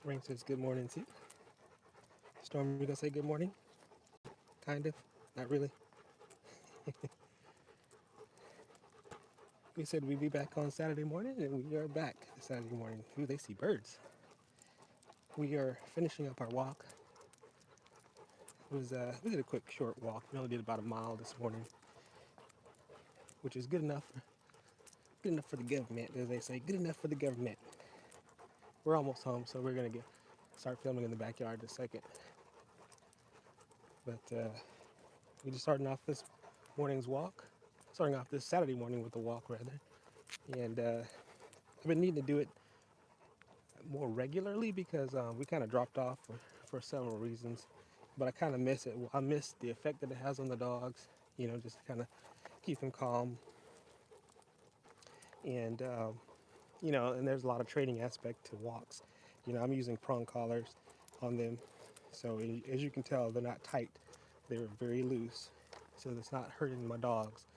Rain says good morning too. Storm, you gonna say good morning? Kind of. Not really. We said we'd be back on Saturday morning, and we are back Saturday morning. Ooh, they see birds. We are finishing up our walk. We did a quick short walk. We only did about a mile this morning, which is good enough for the government, as they say. Good enough for the government. We're almost home, so we're gonna start filming in the backyard in a second. But we just starting off this morning's walk. Starting off this Saturday morning with the walk, rather. And I've been needing to do it more regularly because we kind of dropped off for several reasons. But I kind of miss it. I miss the effect that it has on the dogs. Just to kind of keep them calm. And and there's a lot of training aspect to walks. I'm using prong collars on them, so as you can tell, they're not tight. They're very loose, so it's not hurting my dogs.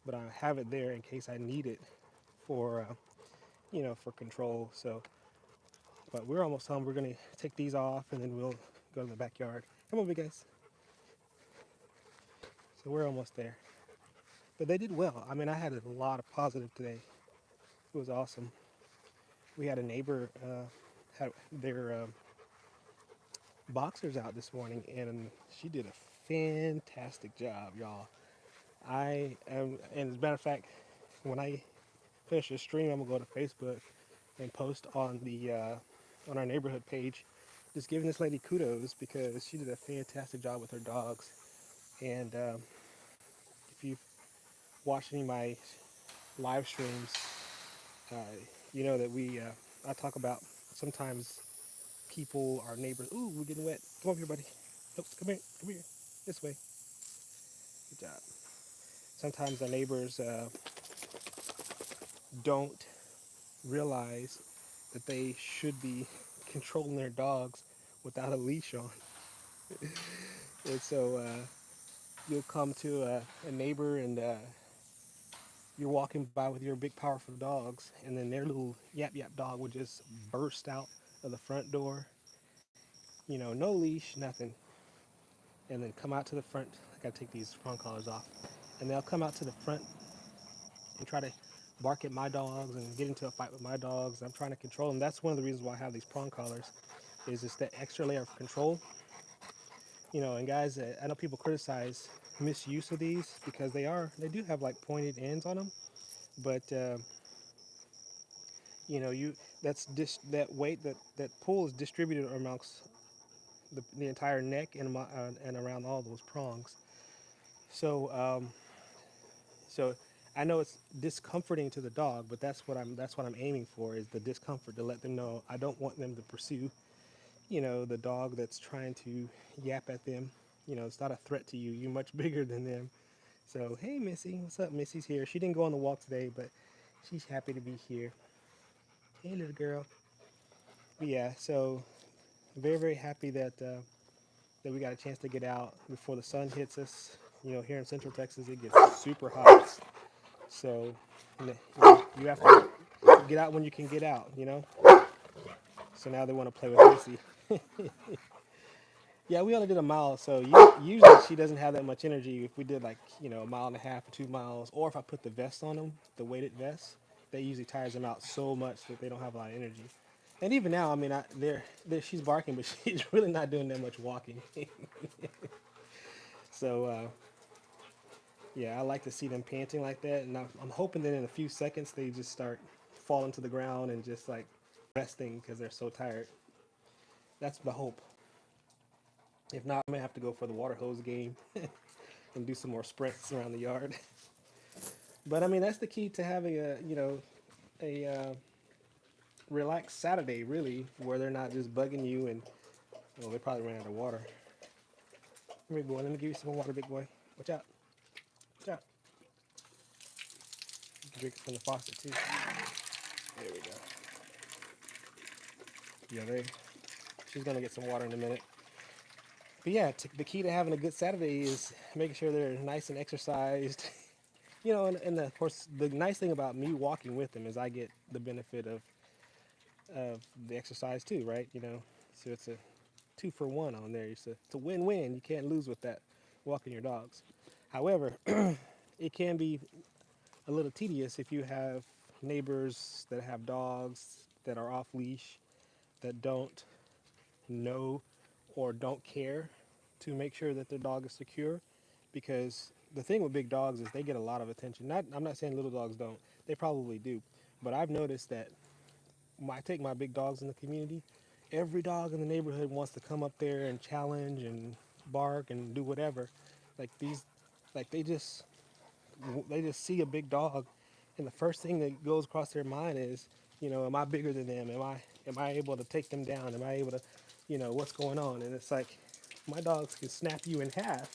But I have it there in case I need it for for control. So, but we're almost home. We're gonna take these off, and then we'll go to the backyard. Come on, big guys. So we're almost there. But they did well. I mean, I had a lot of positive today. It was awesome. We had a neighbor had their boxers out this morning, and she did a fantastic job, y'all. I am, and as a matter of fact, when I finish the stream, I'm gonna go to Facebook and post on our neighborhood page, just giving this lady kudos because she did a fantastic job with her dogs. And if you've watched any of my live streams, uh, you know that I talk about sometimes people, our neighbors. Ooh, we're getting wet. Come over here, buddy. Nope, come here, this way. Good job. Sometimes our neighbors don't realize that they should be controlling their dogs without a leash on. And so you'll come to a neighbor and you're walking by with your big powerful dogs, and then their little yap yap dog would just burst out of the front door, no leash, nothing, and then come out to the front. I gotta take these prong collars off, and they'll come out to the front and try to bark at my dogs and get into a fight with my dogs. I'm trying to control them. That's one of the reasons why I have these prong collars, is just that extra layer of control. And guys, I know people criticize misuse of these because they do have like pointed ends on them, but you that weight, that pull is distributed amongst the entire neck and around all those prongs. So so I know it's discomforting to the dog, but that's what I'm aiming for, is the discomfort, to let them know I don't want them to pursue the dog that's trying to yap at them. It's not a threat to you. You're much bigger than them. So hey, Missy, what's up? Missy's here. She didn't go on the walk today, but she's happy to be here. Hey, little girl. But yeah, so very, very happy that we got a chance to get out before the sun hits us. Here in Central Texas, it gets super hot. So you have to get out when you can get out. So now they want to play with Missy. Yeah, we only did a mile, so usually she doesn't have that much energy. If we did like a mile and a half or 2 miles, or if I put the vest on them, the weighted vest, that usually tires them out so much that they don't have a lot of energy. And even now, I mean, she's barking, but she's really not doing that much walking. So yeah, I like to see them panting like that, and I'm hoping that in a few seconds they just start falling to the ground and just like resting because they're so tired. That's the hope. If not, I may have to go for the water hose game and do some more sprints around the yard. But I mean, that's the key to having a relaxed Saturday, really, where they're not just bugging you and well, they probably ran out of water. Come here, boy. Let me give you some more water, big boy. Watch out. Watch out. You can drink it from the faucet too. There we go. Yeah, she's gonna get some water in a minute. But yeah, the key to having a good Saturday is making sure they're nice and exercised. And of course, the nice thing about me walking with them is I get the benefit of the exercise too, right? So it's a 2 for 1 on there. It's a win-win. You can't lose with that, walking your dogs. However, it can be a little tedious if you have neighbors that have dogs that are off leash, that don't know or don't care to make sure that their dog is secure. Because the thing with big dogs is they get a lot of attention. I'm not saying little dogs don't. They probably do. But I've noticed that when I take my big dogs in the community, every dog in the neighborhood wants to come up there and challenge and bark and do whatever. Like these, like they just see a big dog, and the first thing that goes across their mind is, am I bigger than them? Am I able to take them down? Am I able to, what's going on? And it's like, my dogs can snap you in half,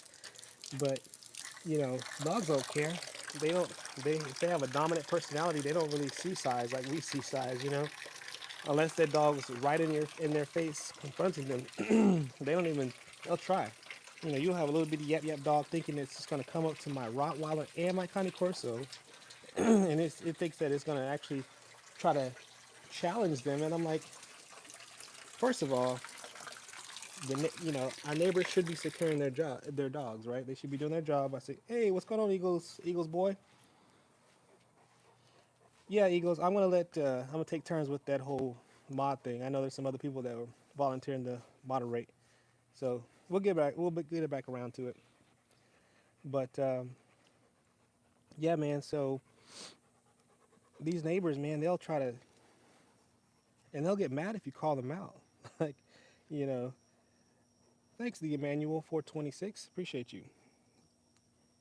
but dogs don't care. They don't. If they have a dominant personality, they don't really see size like we see size. Unless that dog's right in their face, confronting them, they don't even. They'll try. You'll have a little bitty yap yap dog thinking it's just gonna come up to my Rottweiler and my Cane Corso, and it thinks that it's gonna actually try to challenge them. And I'm like, first of all, our neighbors should be securing their dogs, right? They should be doing their job. I say, hey, what's going on, Eagles boy? Yeah, Eagles. I'm gonna take turns with that whole mod thing. I know there's some other people that were volunteering to moderate, so get it back around to it. But yeah, man. So these neighbors, man, they'll try to, and they'll get mad if you call them out. Like, you know, thanks, the Emmanuel 426. Appreciate you.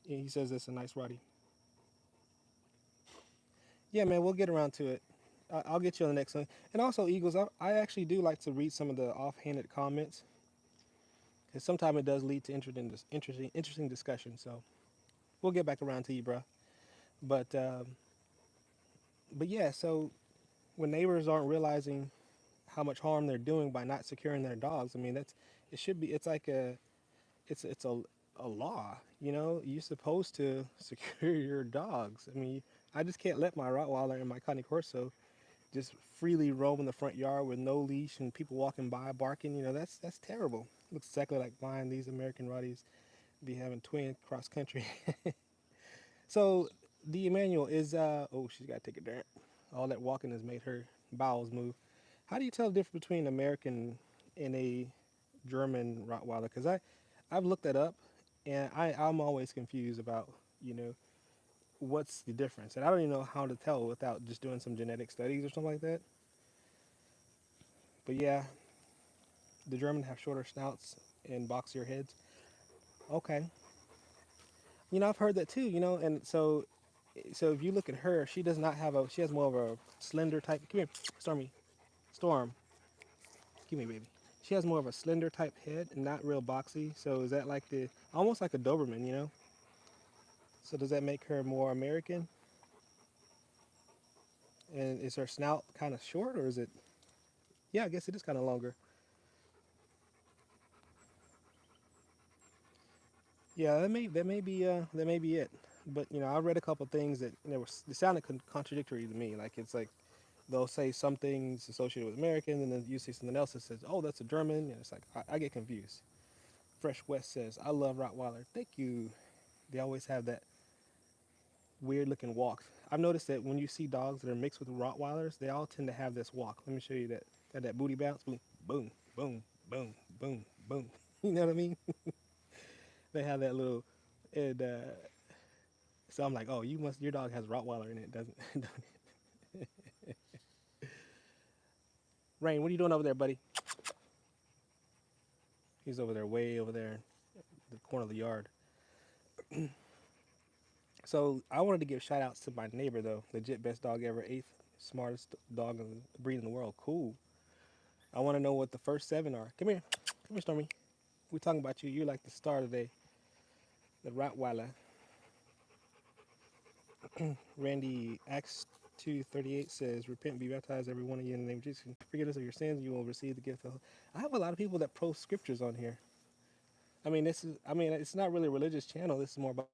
Yeah, he says that's a nice Roddy. Yeah, man, we'll get around to it. I'll get you on the next one. And also, Eagles, I actually do like to read some of the offhanded comments, because sometimes it does lead to interesting discussion. So we'll get back around to you, bro. But yeah, so when neighbors aren't realizing how much harm they're doing by not securing their dogs, I mean, it should be. It's like it's a law. You're supposed to secure your dogs. I mean, I just can't let my Rottweiler and my Cane Corso just freely roam in the front yard with no leash and people walking by barking. That's terrible. Looks exactly like mine. These American Rotties be having twin cross country. So the Emmanuel is oh, she's got to take a drink. All that walking has made her bowels move. How do you tell the difference between American and a German Rottweiler? Because I've looked that up, and I'm always confused about you know what's the difference, and I don't even know how to tell without just doing some genetic studies or something like that. But yeah, the German have shorter snouts and boxier heads. Okay, I've heard that too. And so if you look at her, she does not have a. She has more of a slender type. Come here, Storm. Give me, baby. She has more of a slender type head and not real boxy. So is that like the almost like a Doberman? So does that make her more American? And is her snout kind of short, or is it? Yeah, I guess it is kind of longer. Yeah, that may be it. But I read a couple things that they sounded contradictory to me. Like it's like they'll say some things associated with American, and then you see something else that says, "Oh, that's a German." And it's like I get confused. Fresh West says, "I love Rottweiler." Thank you. They always have that weird looking walk. I've noticed that when you see dogs that are mixed with Rottweilers, they all tend to have this walk. Let me show you that booty bounce. Boom, boom, boom, boom, boom, boom. You know what I mean? They have that little, and so I'm like, oh, your dog has Rottweiler in it, doesn't? Rain, what are you doing over there, buddy? He's over there, way over there, in the corner of the yard. So I wanted to give shout outs to my neighbor though. Legit best dog ever, eighth smartest dog in the breed in the world. Cool. I want to know what the first seven are. Come here, Stormy. We're talking about you. You're like the star today. The Rottweiler. Randy Acts 2:38 says, "Repent, be baptized, every one of you, in the name of Jesus. Forgive us of your sins, and you will receive the gift of." I have a lot of people that post scriptures on here. I mean, it's not really a religious channel. This is more about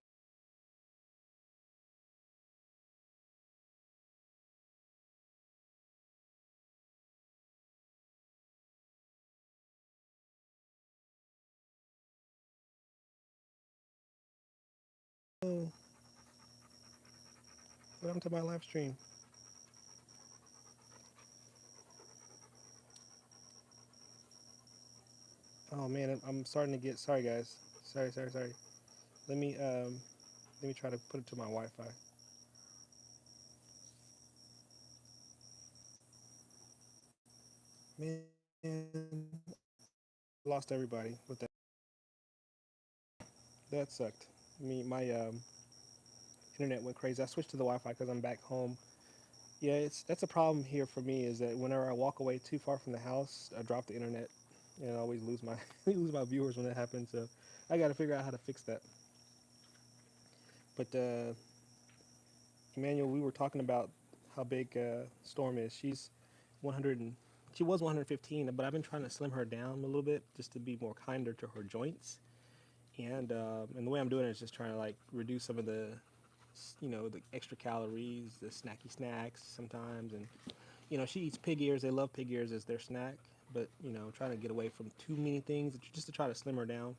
Oh, what happened to my live stream? Oh man, I'm starting to get. Sorry guys. Sorry. Let me um let me try to put it to my Wi-Fi. Man, I lost everybody with that. That sucked. My internet went crazy. I switched to the Wi-Fi because I'm back home. Yeah, it's that's a problem here for me. Is that whenever I walk away too far from the house, I drop the internet, and I always lose my lose my viewers when that happens. So I got to figure out how to fix that. But Emmanuel, we were talking about how big Storm is. She's 100 and she was 115, but I've been trying to slim her down a little bit just to be more kinder to her joints. And the way I'm doing it is just trying to like reduce some of the the extra calories, the snacky snacks sometimes, and she eats pig ears. They love pig ears as their snack, but trying to get away from too many things just to try to slim her down.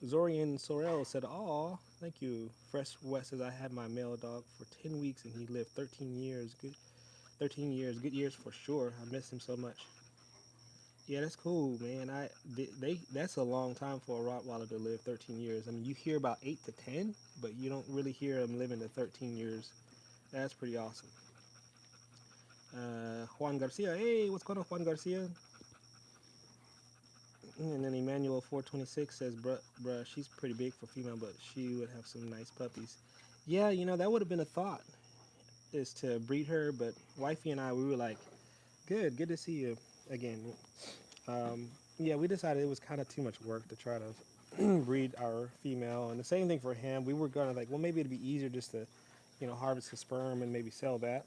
Zorian Sorel said, "Aw, thank you." Fresh West says, "I had my male dog for 10 weeks and he lived 13 years. Good, 13 years, good years for sure. I miss him so much." Yeah, that's cool, man. They that's a long time for a Rottweiler to live 13 years. I mean, you hear about 8 to 10, but you don't really hear them living to 13 years. That's pretty awesome. Juan Garcia, hey, what's going on, Juan Garcia? And then Emmanuel 426 says, bruh, she's pretty big for female, but she would have some nice puppies. Yeah, that would have been a thought, is to breed her, but wifey and I, we were like, good to see you again. Yeah, we decided it was kind of too much work to try to breed our female, and the same thing for him. We were gonna like, well, maybe it'd be easier just to, harvest his sperm and maybe sell that.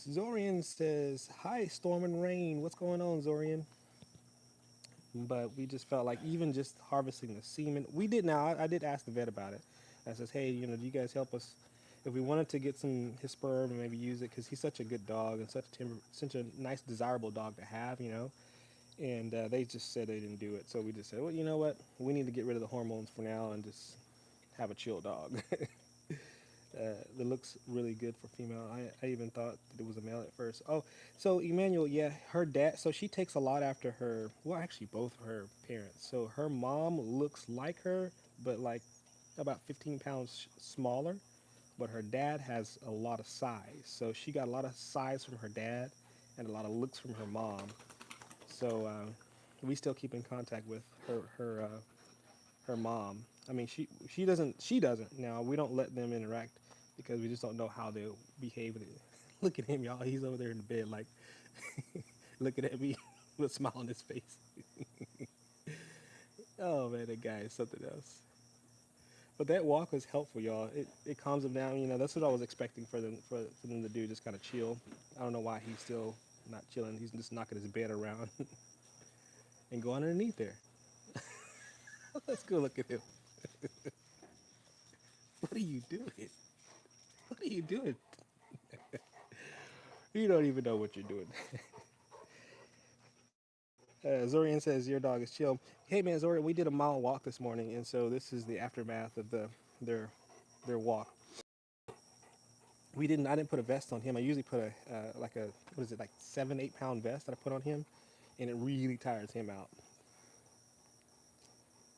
Zorian says, "Hi, Storm and Rain. What's going on, Zorian?" But we just felt like even just harvesting the semen, we did. Now I did ask the vet about it. I says, hey, do you guys help us if we wanted to get some his sperm and maybe use it, because he's such a good dog and such a nice desirable dog to have. And they just said they didn't do it, so we just said, well, you know what, we need to get rid of the hormones for now and just have a chill dog. That looks really good for female. I even thought that it was a male at first. Oh, so Emmanuel, yeah, her dad. So she takes a lot after her. Well, actually, both of her parents. So her mom looks like her, but like about 15 pounds smaller. But her dad has a lot of size. So she got a lot of size from her dad, and a lot of looks from her mom. So we still keep in contact with her mom. I mean, she doesn't. Now we don't let them interact because we just don't know how they'll behave. Look at him, y'all. He's over there in the bed, like looking at me with a smile on his face. Oh man, that guy is something else. But that walk was helpful, y'all. It calms them down. That's what I was expecting for them to do, just kind of chill. I don't know why he's still not chilling. He's just knocking his bed around and going underneath there. Let's go look at him. What are you doing? What are you doing? You don't even know what you're doing. Zorian says your dog is chill. Hey man, Zorian, we did a mile walk this morning, and so this is the aftermath of their their walk. I didn't put a vest on him. I usually put a like a what is it, like 7-8 pound vest that I put on him, and it really tires him out.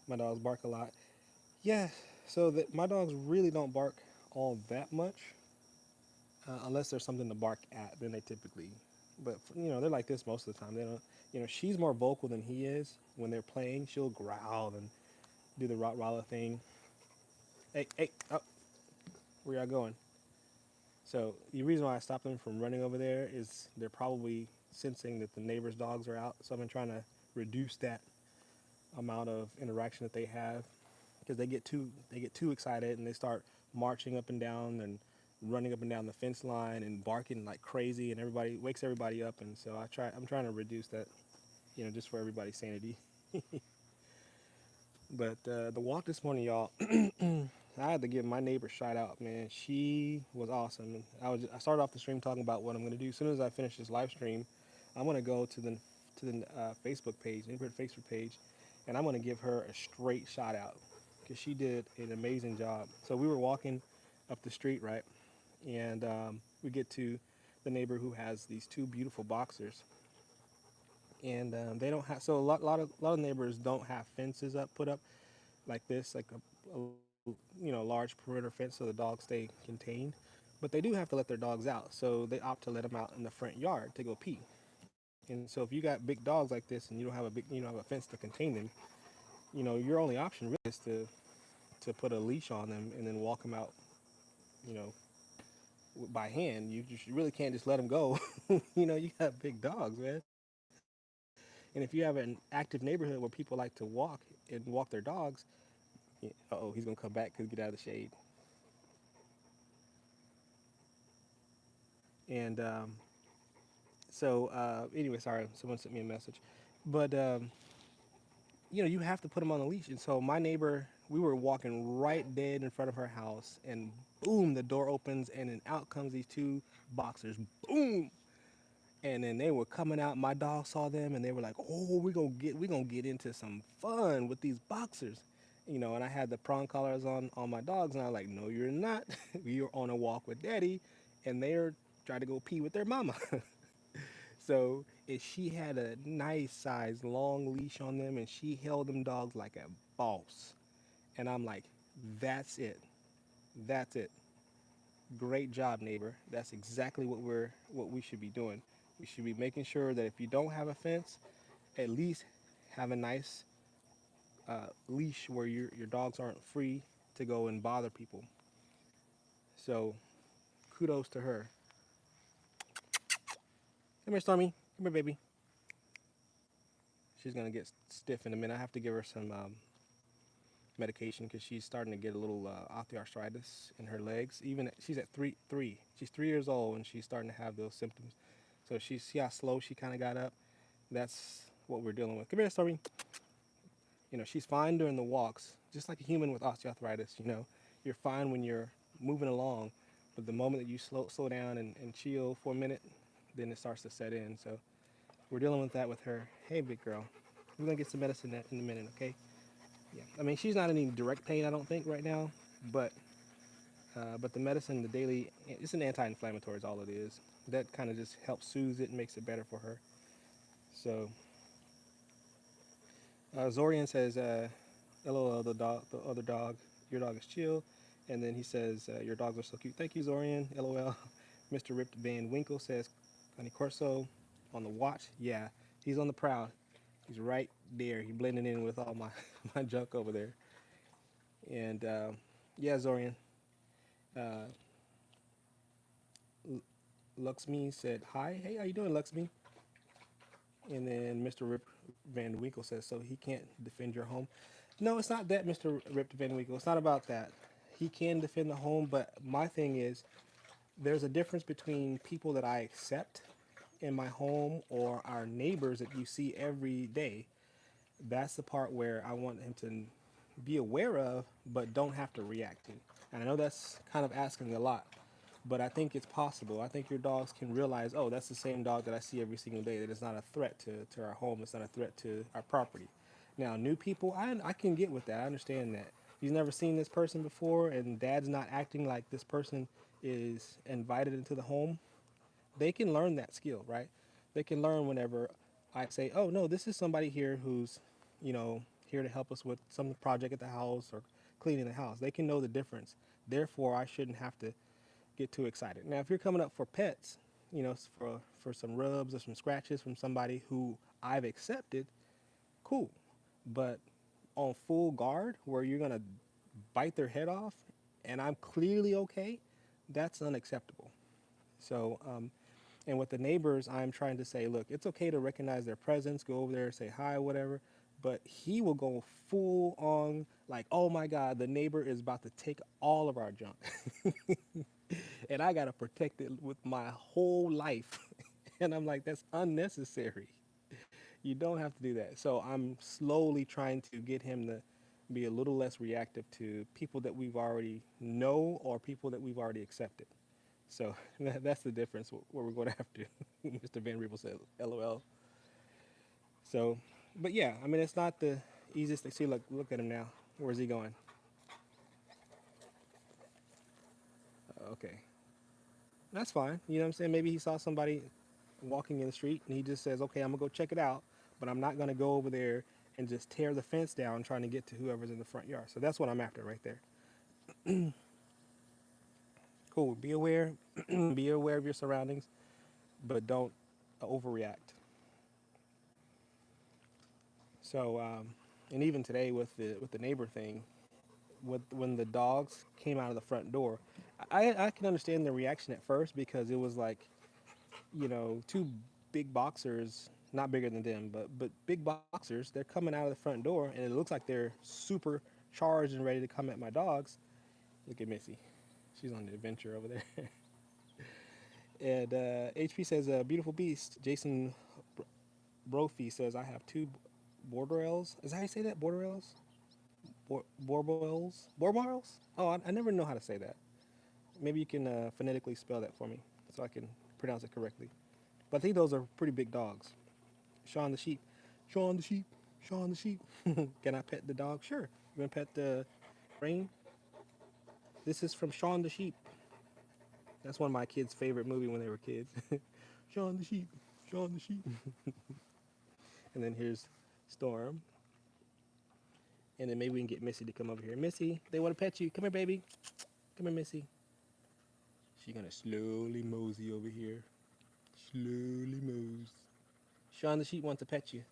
My dogs bark a lot. Yeah, so that my dogs really don't bark all that much, unless there's something to bark at. Then they typically, but they're like this most of the time. They don't. She's more vocal than he is when they're playing. She'll growl and do the Rottweiler thing. Hey, oh, where y'all going? So the reason why I stopped them from running over there is they're probably sensing that the neighbors' dogs are out. So I've been trying to reduce that amount of interaction that they have, because they get too excited and they start marching up and down and running up and down the fence line and barking like crazy, and everybody wakes everybody up. And so I'm trying to reduce that, just for everybody's sanity. But the walk this morning, y'all, I had to give my neighbor a shout out, man. She was awesome. I started off the stream talking about what I'm gonna do. As soon as I finish this live stream, I'm gonna go to the Facebook page, neighborhood Facebook page, and I'm gonna give her a straight shout out. because she did an amazing job. So we were walking up the street, right, and we get to the neighbor who has these two beautiful boxers, and they don't have. So a lot of neighbors don't have fences up put up like this, like a large perimeter fence, so the dogs stay contained. But they do have to let their dogs out, so they opt to let them out in the front yard to go pee. And so if you got big dogs like this and you don't have a fence to contain them, your only option really is to put a leash on them and then walk them out, you know, by hand. You just really can't just let them go. You got big dogs, man. And if you have an active neighborhood where people like to walk and walk their dogs, uh-oh, he's gonna come back because get out of the shade. And anyway, sorry, someone sent me a message, but you have to put them on the leash. And so my neighbor, we were walking right dead in front of her house, and boom, the door opens, and then out comes these two boxers. Boom, and then they were coming out. My dog saw them, and they were like, "Oh, we gonna get into some fun with these boxers." And I had the prong collars on my dogs, and I was like, "No, you're not. You're on a walk with Daddy," and they're trying to go pee with their mama. So she had a nice size long leash on them, and she held them dogs like a boss. And I'm like, "That's it. That's it. Great job, neighbor. That's exactly what we should be doing. We should be making sure that if you don't have a fence, at least have a nice leash where your dogs aren't free to go and bother people." So kudos to her. Come here, Stormy. Come here, baby. She's gonna get stiff in a minute. I have to give her some medication because she's starting to get a little osteoarthritis in her legs. Even she's at three. She's 3 years old and she's starting to have those symptoms. So see how slow she kind of got up. That's what we're dealing with. Come here, Stormy. She's fine during the walks, just like a human with osteoarthritis. You're fine when you're moving along, but the moment that you slow down and chill for a minute, then it starts to set in. So we're dealing with that with her. Hey, big girl, we're gonna get some medicine in a minute, okay? Yeah, I mean she's not in any direct pain, I don't think, right now, but the medicine, the daily, it's an anti-inflammatory, is all it is. That kind of just helps soothe it and makes it better for her. So Zorian says, "LOL, the other dog, your dog is chill." And then he says, "Your dogs are so cute." Thank you, Zorian. LOL. Mr. Ripped Van Winkle says, "Connie Corso on the watch." Yeah, he's on the prowl. He's right there. He's blending in with all my my junk over there. And yeah, Zorian. Uh, Luxme said, "Hi, hey, how you doing, Luxme?" And then Mr. Rip Van Winkle says, "So he can't defend your home." No, it's not that, Mr. Rip Van Winkle. It's not about that. He can defend the home, but my thing is, there's a difference between people that I accept in my home or our neighbors that you see every day. That's the part where I want him to be aware of, but don't have to react to. And I know that's kind of asking a lot, but I think it's possible. I think your dogs can realize, oh, that's the same dog that I see every single day, that it's not a threat to our home, it's not a threat to our property. Now, new people, I can get with that. I understand that. He's never seen this person before, and dad's not acting like this person is invited into the home. They can learn that skill, right? They can learn whenever I say, "Oh no, this is somebody here who's, here to help us with some project at the house or cleaning the house." They can know the difference. Therefore, I shouldn't have to get too excited. Now, if you're coming up for pets, for some rubs or some scratches from somebody who I've accepted, cool. But on full guard, where you're gonna bite their head off, and I'm clearly okay, that's unacceptable. So, and with the neighbors, I'm trying to say, look, it's okay to recognize their presence, go over there, say hi, whatever. But he will go full on, like, oh my God, the neighbor is about to take all of our junk. And I got to protect it with my whole life. And I'm like, that's unnecessary. You don't have to do that. So I'm slowly trying to get him to be a little less reactive to people that we've already know or people that we've already accepted. So that's the difference where we're going to have to. Mr. Van Riebel said, "LOL." So, but yeah, I mean, it's not the easiest thing. See, look at him now. Where's he going? Okay, that's fine. You know what I'm saying? Maybe he saw somebody walking in the street and he just says, okay, I'm gonna go check it out, but I'm not gonna go over there and just tear the fence down trying to get to whoever's in the front yard. So that's what I'm after right there. Cool. Be aware. Be aware of your surroundings, but don't overreact. So, and even today with the neighbor thing, when the dogs came out of the front door, I can understand the reaction at first because it was like, two big boxers, not bigger than them, but big boxers. They're coming out of the front door, and it looks like they're super charged and ready to come at my dogs. Look at Missy, she's on an adventure over there. And HP says, "Beautiful beast." Jason Brophy says, "I have two borderells." Is that how you say that? Borderells? Borboils? Borboils? Oh, I never know how to say that. Maybe you can phonetically spell that for me so I can pronounce it correctly. But I think those are pretty big dogs. Sean the sheep. Sean the sheep. Sean the sheep. Can I pet the dog? Sure. You want to pet the Rain? This is from Sean the sheep. That's one of my kids' favorite movie when they were kids. Sean the sheep. Sean the sheep. And then here's Storm. And then maybe we can get Missy to come over here. Missy, they want to pet you. Come here, baby. Come here, Missy. She's gonna slowly mosey over here. Slowly mose. Sean the sheep wants to pet you.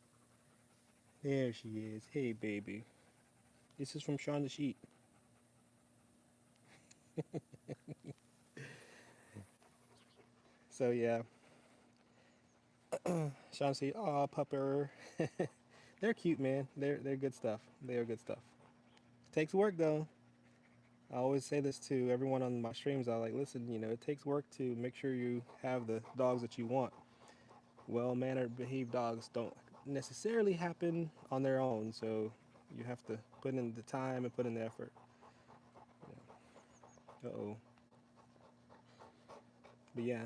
There she is. Hey, baby. This is from Sean the sheep. So yeah, Sean the sheep. Aw, pupper. They're cute, man. They're good stuff. They are good stuff. Takes work though. I always say this to everyone on my streams. I like, listen, it takes work to make sure you have the dogs that you want. Well mannered, behaved dogs don't necessarily happen on their own, so you have to put in the time and put in the effort. Uh oh. But yeah,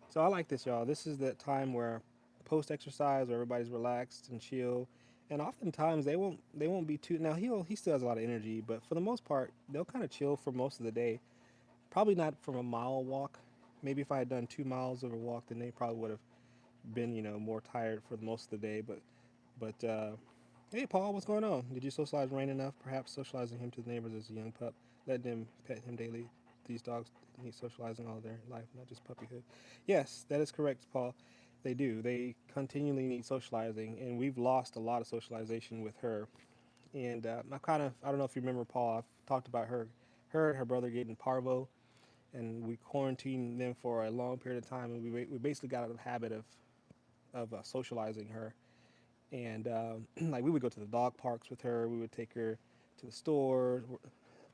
so I like this, y'all. This is that time where post exercise, where everybody's relaxed and chill, and oftentimes they won't be too. Now he still has a lot of energy, but for the most part, they'll kind of chill for most of the day. Probably not from a mile walk. Maybe if I had done 2 miles of a walk, then they probably would have been more tired for most of the day. But hey, Paul, what's going on? Did you socialize Rain enough? Perhaps socializing him to the neighbors as a young pup, letting them pet him daily. These dogs need socializing all their life, not just puppyhood. Yes, that is correct, Paul. They do. They continually need socializing, and we've lost a lot of socialization with her. And I don't know if you remember, Paul. I've talked about her and her brother getting parvo, and we quarantined them for a long period of time, and we basically got out of the habit of socializing her. And like we would go to the dog parks with her. We would take her to the store,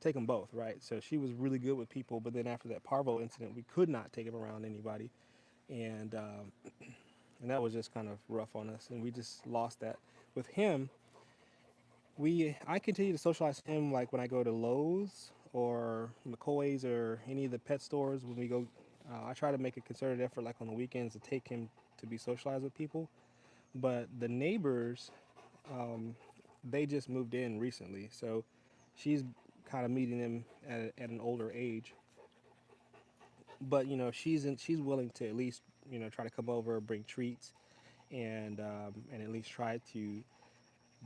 take them both, right? So she was really good with people. But then after that parvo incident, we could not take him around anybody, and and that was just kind of rough on us. And we just lost that. With him, I continue to socialize him like when I go to Lowe's or McCoy's or any of the pet stores. When we go, I try to make a concerted effort, like on the weekends, to take him to be socialized with people. But the neighbors, um, they just moved in recently, so she's kind of meeting them at an older age. But she's willing to at least try to come over, bring treats, and at least try to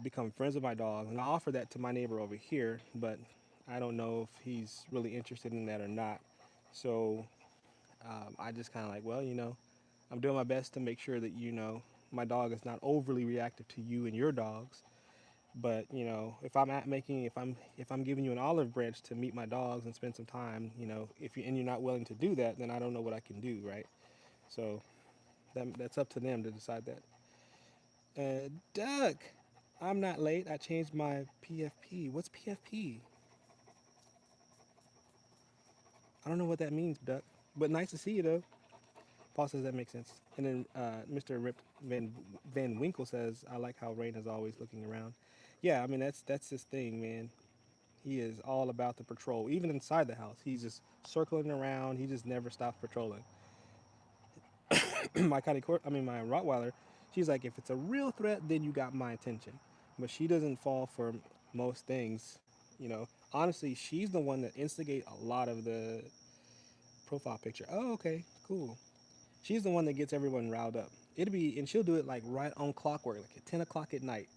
become friends with my dog. And I offer that to my neighbor over here, but I don't know if he's really interested in that or not. So I just kind of like, well, I'm doing my best to make sure that my dog is not overly reactive to you and your dogs. But if I'm giving you an olive branch to meet my dogs and spend some time, if you and you're not willing to do that, then I don't know what I can do, right? So that's up to them to decide that. Doug, I'm not late. I changed my PFP. What's PFP? I don't know what that means, Duck. But nice to see you though. Paul says that makes sense. And then Mr. Rip Van Winkle says, "I like how Rain is always looking around." Yeah, I mean that's his thing, man. He is all about the patrol. Even inside the house, he's just circling around. He just never stops patrolling. My Rottweiler, she's like, if it's a real threat, then you got my attention. But she doesn't fall for most things, you know. Honestly, she's the one that instigate a lot of the profile picture. Oh, okay, cool. She's the one that gets everyone riled up. It'll be, and she'll do it like right on clockwork, like at 10 o'clock at night.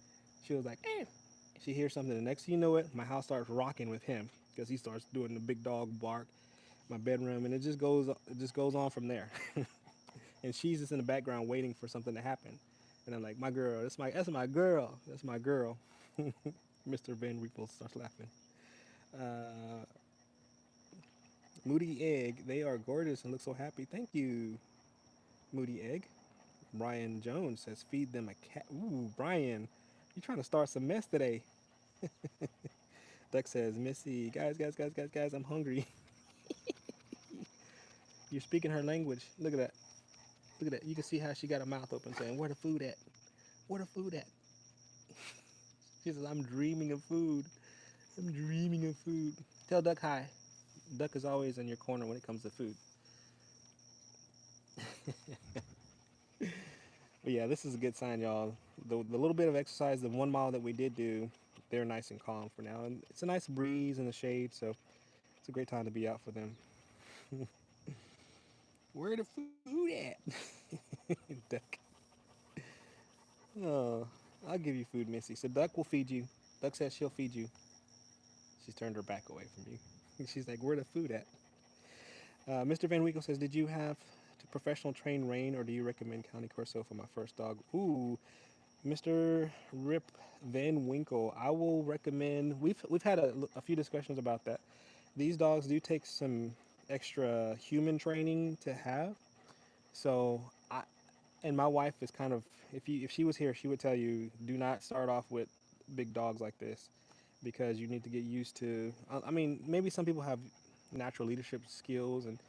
She was like, eh. She hears something. The next thing you know it, my house starts rocking with him because he starts doing the big dog bark. My bedroom, and it just goes on from there. And she's just in the background waiting for something to happen. And I'm like, my girl, that's my girl, that's my girl. Mr. Van Winkle starts laughing. Uh, Moody Egg, they are gorgeous and look so happy. Thank you, Moody Egg. Brian Jones says, feed them a cat. Ooh, Brian, you trying to start some mess today. Duck says, Missy, guys, I'm hungry. You're speaking her language. Look at that. Look at that. You can see how she got her mouth open saying, where the food at? Where the food at? She says, I'm dreaming of food. I'm dreaming of food. Tell Duck hi. Duck is always in your corner when it comes to food. But yeah, this is a good sign, y'all. The little bit of exercise, the 1 mile that we did do, they're nice and calm for now. And it's a nice breeze in the shade, so it's a great time to be out for them. Where the food at? Duck. Oh, I'll give you food, Missy. So Duck will feed you. Duck says she'll feed you. She's turned her back away from you. She's like, where the food at? Mr. Van Winkle says, did you have to professional train Rain, or do you recommend County Corso for my first dog? Ooh, Mr. Rip Van Winkle, I will recommend. We've had a few discussions about that. These dogs do take some extra human training to have. So I and my wife is kind of, if she was here, she would tell you, do not start off with big dogs like this because you need to get used to. I mean, maybe some people have natural leadership skills, and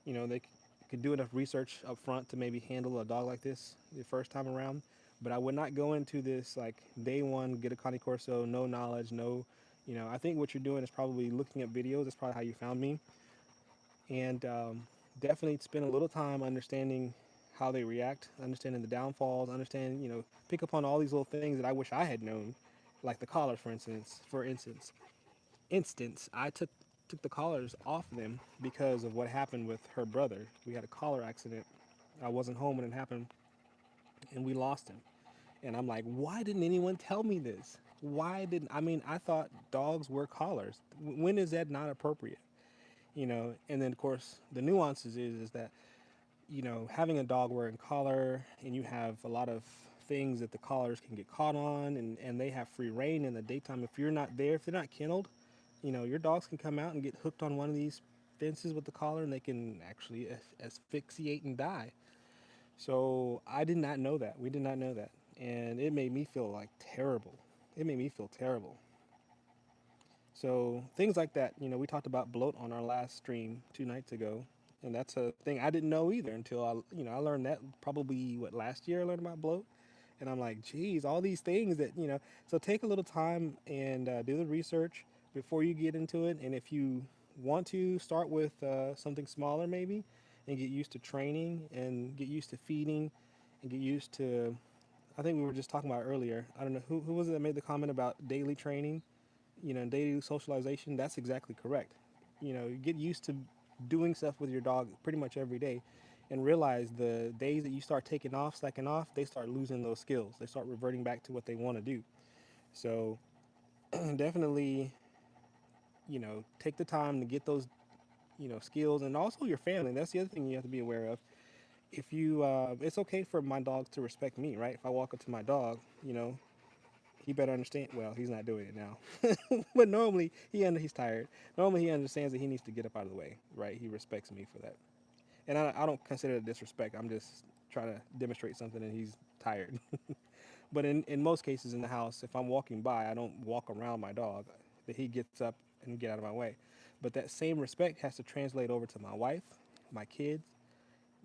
they could do enough research up front to maybe handle a dog like this the first time around. But I would not go into this like day one, get a Connie Corso, no knowledge, no. I think what you're doing is probably looking at videos. That's probably how you found me, and definitely spend a little time understanding how they react, understanding the downfalls, understand, pick up on all these little things that I wish I had known, like the collars, for instance. I took the collars off them because of what happened with her brother. We had a collar accident. I wasn't home when it happened, and we lost him. And I'm like, why didn't anyone tell me this? Why didn't I mean? I thought dogs wear collars. When is that not appropriate? And then of course the nuances is that having a dog wearing collar, and you have a lot of things that the collars can get caught on, and they have free reign in the daytime. If you're not there, if they're not kenneled, your dogs can come out and get hooked on one of these fences with the collar, and they can actually asphyxiate and die. So I did not know that. We did not know that. And it made me feel like terrible. It made me feel terrible. So things like that, we talked about bloat on our last stream 2 nights ago, and that's a thing I didn't know either until I learned that probably last year I learned about bloat, and I'm like, geez, all these things that. So take a little time and do the research before you get into it, and if you want to start with something smaller maybe, and get used to training and get used to feeding, and get used to. I think we were just talking about earlier. I don't know who was it that made the comment about daily training, daily socialization. That's exactly correct. You get used to doing stuff with your dog pretty much every day, and realize the days that you start taking off, slacking off, they start losing those skills. They start reverting back to what they want to do. So definitely, take the time to get those, skills, and also your family. That's the other thing you have to be aware of. If you, it's okay for my dogs to respect me, right? If I walk up to my dog, he better understand. Well, he's not doing it now, but normally he's tired. Normally he understands that he needs to get up out of the way, right? He respects me for that, and I don't consider it disrespect. I'm just trying to demonstrate something, and he's tired. But in most cases in the house, if I'm walking by, I don't walk around my dog. That he gets up and get out of my way. But that same respect has to translate over to my wife, my kids,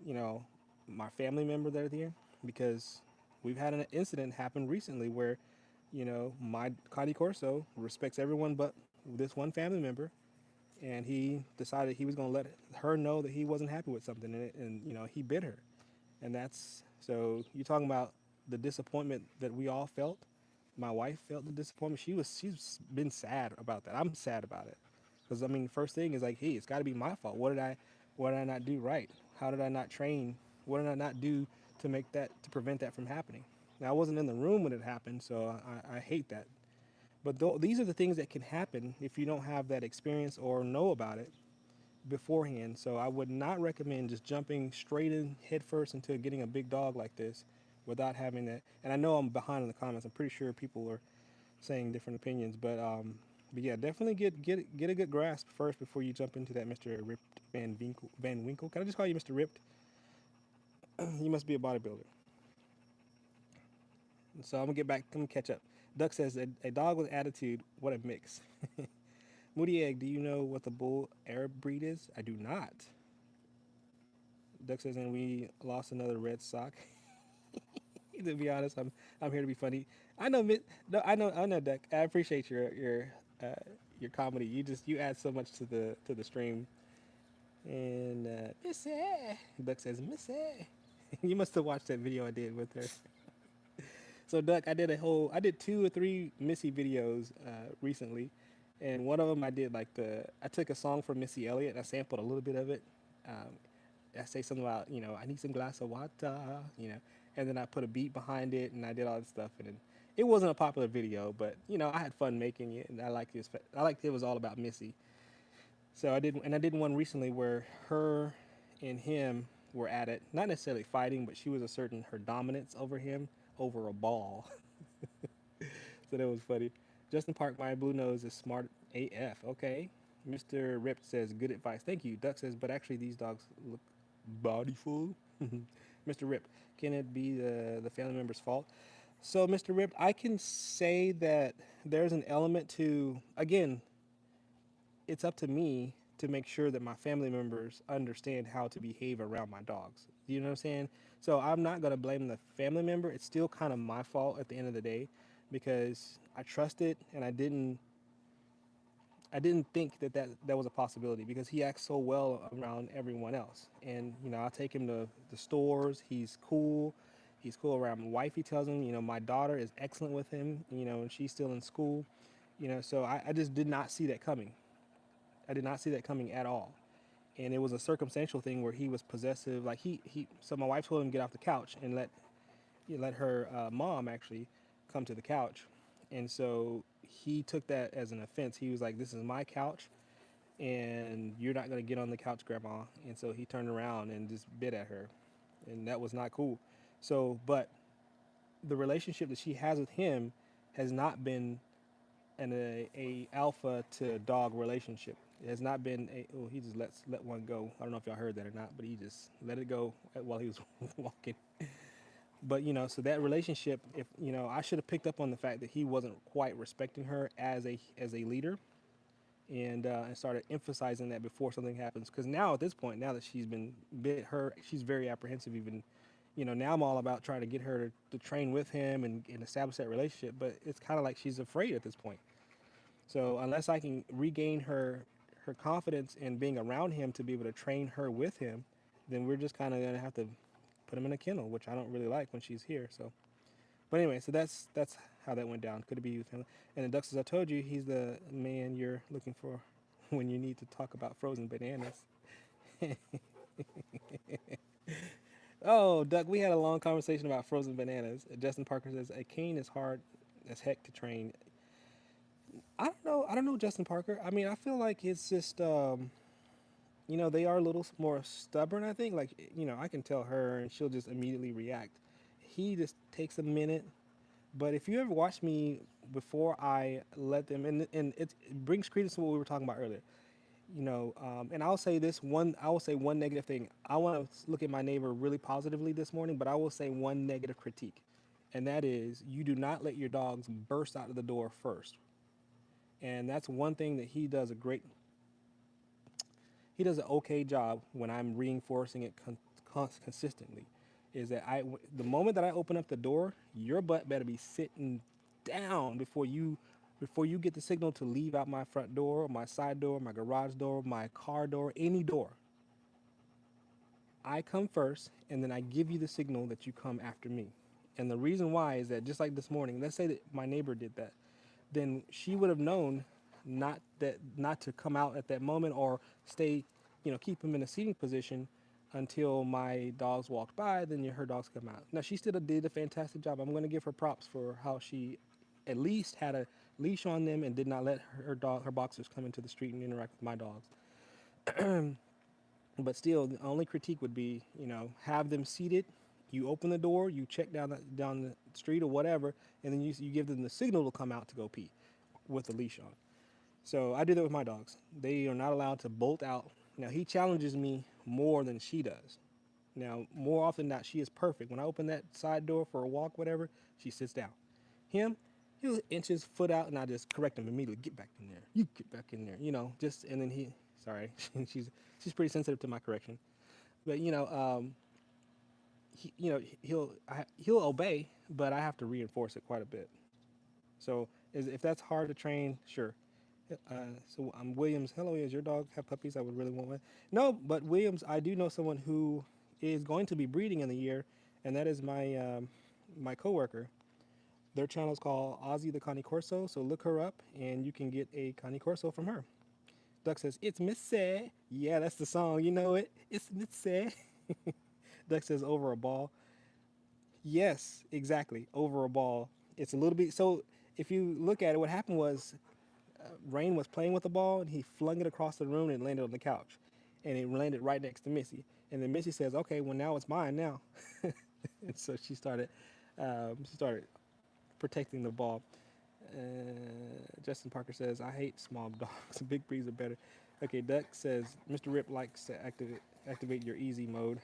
you know, my family member that are there, because we've had an incident happen recently where, my Connie Corso respects everyone but this one family member, and he decided he was going to let her know that he wasn't happy with something in it, and he bit her, and that's so you're talking about the disappointment that we all felt. my wife felt the disappointment. She's been sad about that. I'm sad about it because I mean, first thing is like, hey, it's got to be my fault. What did I not do right? How did I not train? What did I not do to make that to prevent that from happening? Now I wasn't in the room when it happened, so I hate that. But these are the things that can happen if you don't have that experience or know about it beforehand. So I would not recommend just jumping straight in headfirst into getting a big dog like this without having that. And I know I'm behind in the comments. I'm pretty sure people are saying different opinions, but yeah, definitely get a good grasp first before you jump into that Mr. Ripped Van Winkle. Van Winkle. Can I just call you Mr. Ripped? You must be a bodybuilder. So I'm gonna get back. I'm gonna catch up. Duck says a dog with attitude. What a mix. Moody Egg, do you know what the bull Arab breed is? I do not. Duck says, and we lost another red sock. To be honest, I'm here to be funny. I know, no, I know, Duck. I appreciate your comedy. You add so much to the stream. And Missy, Duck says, Missy. You must have watched that video I did with her. So Duck, I did 2 or 3 Missy videos recently, and one of them I took a song from Missy Elliott and I sampled a little bit of it. Um, I say something about I need some glass of water, and then I put a beat behind it and I did all this stuff and then it wasn't a popular video, but I had fun making it and I liked it was all about Missy. So I did one recently where her and him were at it, not necessarily fighting, but she was asserting her dominance over him over a ball. So that was funny. Justin Park, my blue nose is smart AF. Okay. Mr. Ripped says, good advice. Thank you. Duck says, but actually, these dogs look bodyful. Mr. Rip, can it be the family member's fault? So, Mr. Rip, I can say that there's an element to, again, it's up to me to make sure that my family members understand how to behave around my dogs. You know what I'm saying? So I'm not gonna blame the family member. It's still kind of my fault at the end of the day because I trusted and I didn't think that was a possibility because he acts so well around everyone else. And I take him to the stores. He's cool. He's cool around my wife. He tells him, my daughter is excellent with him. And she's still in school. So I just did not see that coming. I did not see that coming at all. And it was a circumstantial thing where he was possessive. Like he so my wife told him to get off the couch and let her mom actually come to the couch. And so he took that as an offense. He was like, "This is my couch, and you're not gonna get on the couch, Grandma." And so he turned around and just bit at her, and that was not cool. So, but the relationship that she has with him has not been a alpha to dog relationship. It has not been a he just let one go. I don't know if y'all heard that or not, but he just let it go while he was walking. But so that relationship, if I should have picked up on the fact that he wasn't quite respecting her as a leader, and started emphasizing that before something happens. Because now at this point, now that she's been bit, she's very apprehensive. Even, now I'm all about trying to get her to train with him and establish that relationship. But it's kind of like she's afraid at this point. So unless I can regain her confidence in being around him to be able to train her with him, then we're just kind of gonna have to put him in a kennel, which I don't really like when she's here. So, but anyway, so that's how that went down. Could it be with him? And the Duck says, I told you he's the man you're looking for when you need to talk about frozen bananas. Oh, Duck, we had a long conversation about frozen bananas. Justin Parker says a cane is hard as heck to train. I don't know. I don't know Justin Parker. I mean, I feel like it's just they are a little more stubborn. I think I can tell her and she'll just immediately react. He just takes a minute. But if you ever watch me before I let them, and it brings credence to what we were talking about earlier. And I will say one negative thing. I want to look at my neighbor really positively this morning, but I will say one negative critique, and that is you do not let your dogs burst out of the door first. And that's one thing that he does an okay job when I'm reinforcing it consistently. Is that the moment that I open up the door, your butt better be sitting down before you get the signal to leave out my front door, my side door, my garage door, my car door, any door. I come first, and then I give you the signal that you come after me. And the reason why is that just like this morning, let's say that my neighbor did that, then she would have known not to come out at that moment or stay, keep him in a seating position until my dogs walked by. Then her dogs come out. Now she still did a fantastic job. I'm going to give her props for how she at least had a leash on them and did not let her boxers come into the street and interact with my dogs. But still, the only critique would be, have them seated. You open the door, you check down the street or whatever, and then you give them the signal to come out to go pee with the leash on. So I do that with my dogs. They are not allowed to bolt out. Now he challenges me more than she does. Now more often than not, she is perfect. When I open that side door for a walk, whatever, she sits down. Him, he'll inch his foot out, and I just correct him immediately. Get back in there. You get back in there. Just and then sorry, she's pretty sensitive to my correction, but he'll obey, but I have to reinforce it quite a bit. So if that's hard to train, sure. So Williams. Hello, is your dog have puppies? I would really want one. No, but Williams, I do know someone who is going to be breeding in the year, and that is my coworker. Their channel is called Ozzy the Connie Corso. So look her up, and you can get a Connie Corso from her. Duck says it's Missy. Yeah, that's the song. You know it. It's Missy. Duck says over a ball. Yes, exactly. Over a ball. It's a little bit. So if you look at it, what happened was Rain was playing with the ball and he flung it across the room and it landed on the couch. And it landed right next to Missy. And then Missy says, "Okay, well now it's mine now." And so she started protecting the ball. Justin Parker says, "I hate small dogs. Big breeds are better." Okay, Duck says, "Mr. Rip likes to activate your easy mode."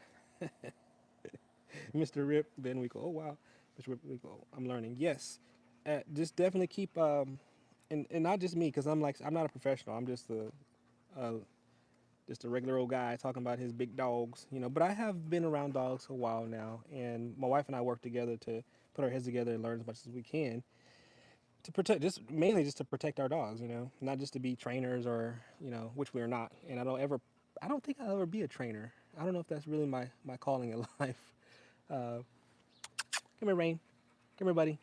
Mr. Rip Ben Winkle. Oh wow, Mr. Rip Winkle. I'm learning. Yes, just definitely keep and not just me because I'm not a professional. I'm uh, just a regular old guy talking about his big dogs. But I have been around dogs for a while now, and my wife and I work together to put our heads together and learn as much as we can to protect, just mainly just to protect our dogs. Not just to be trainers or which we are not. And I don't think I'll ever be a trainer. I don't know if that's really my calling in life. Uh, Come here, Rain. Come here, buddy.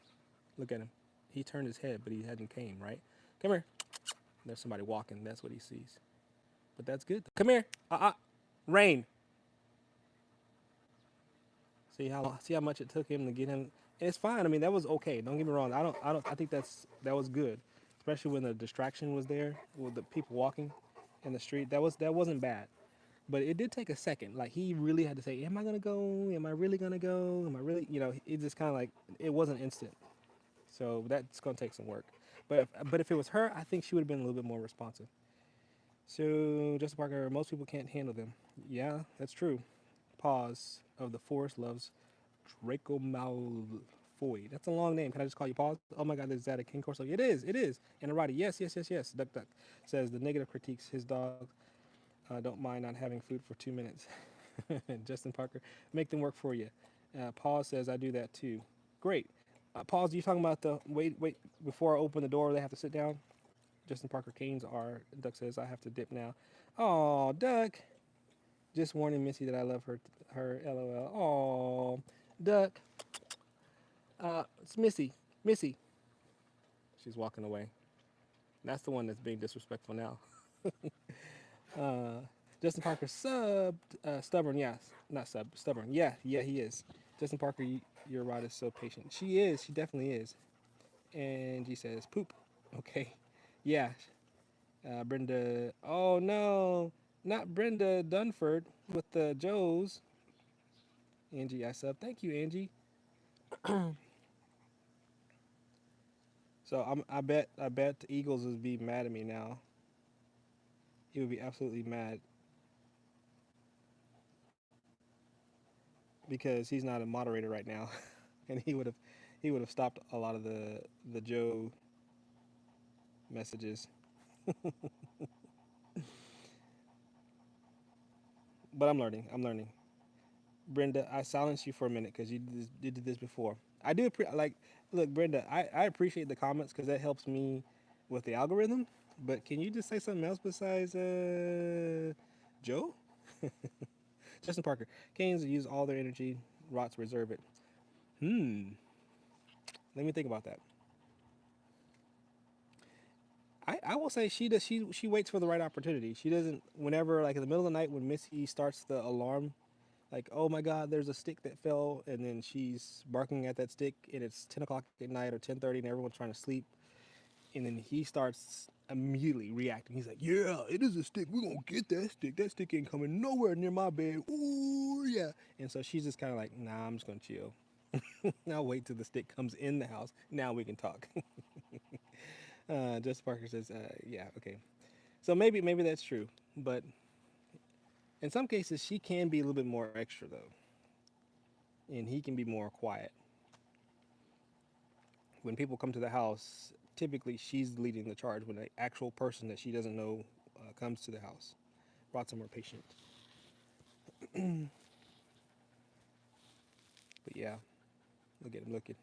Look at him. He turned his head, but he hadn't came, right? Come here. There's somebody walking. That's what he sees. But that's good. Come here. Rain. See how much it took him to get him. And it's fine. I mean, that was okay. Don't get me wrong. I think that was good, especially when the distraction was there with the people walking in the street. That wasn't bad. But it did take a second. Like he really had to say, "Am I gonna go? Am I really gonna go? Am I really?" It just kind of like it wasn't instant. So that's gonna take some work. But if it was her, I think she would have been a little bit more responsive. So Justin Parker, most people can't handle them. Yeah, that's true. Pause of the forest loves Draco Malfoy. That's a long name. Can I just call you Pause? Oh my God, is that a King Corso? It is. It is. And Arati, yes, yes, yes, yes. Duck Duck says the negative critiques his dog. Don't mind not having food for 2 minutes. Justin Parker, make them work for you. Pause says I do that too. Great. Pause. You talking about the wait before I open the door? They have to sit down. Justin Parker Canes are. Duck says I have to dip now. Oh, Duck. Just warning Missy that I love her. Her LOL. Oh, Duck. It's Missy. Missy. She's walking away. That's the one that's being disrespectful now. Uh, Justin Parker stubborn. Yes, not stubborn. Yeah, yeah, he is. Justin Parker, your rod is so patient. She is. She definitely is. And she says poop. Okay. Yeah. Brenda. Oh no, not Brenda Dunford with the Joes. Angie, I sub. Thank you, Angie. So I bet the Eagles would be mad at me now. He would be absolutely mad because he's not a moderator right now, and he would have stopped a lot of the Joe messages. But I'm learning. I'm learning. Brenda, I silenced you for a minute because you did this before. I do like. Look, Brenda, I appreciate the comments because that helps me with the algorithm. But can you just say something else besides Joe? Justin Parker. Canes use all their energy. Rots reserve it. Hmm. Let me think about that. I will say she does she waits for the right opportunity. She doesn't whenever like in the middle of the night when Missy starts the alarm, like, oh my god, there's a stick that fell, and then she's barking at that stick and it's 10 o'clock at night or 10:30 and everyone's trying to sleep, and then he starts immediately reacting. He's like, yeah, it is a stick. We're gonna get that stick. That stick ain't coming nowhere near my bed. Ooh yeah. And so she's just kinda like, nah, I'm just gonna chill. I'll wait till the stick comes in the house. Now we can talk. Just Parker says, yeah, okay. So maybe that's true, but in some cases she can be a little bit more extra though, and he can be more quiet. When people come to the house, typically she's leading the charge. When an actual person that she doesn't know comes to the house, brought some more patient. But yeah, look at him looking.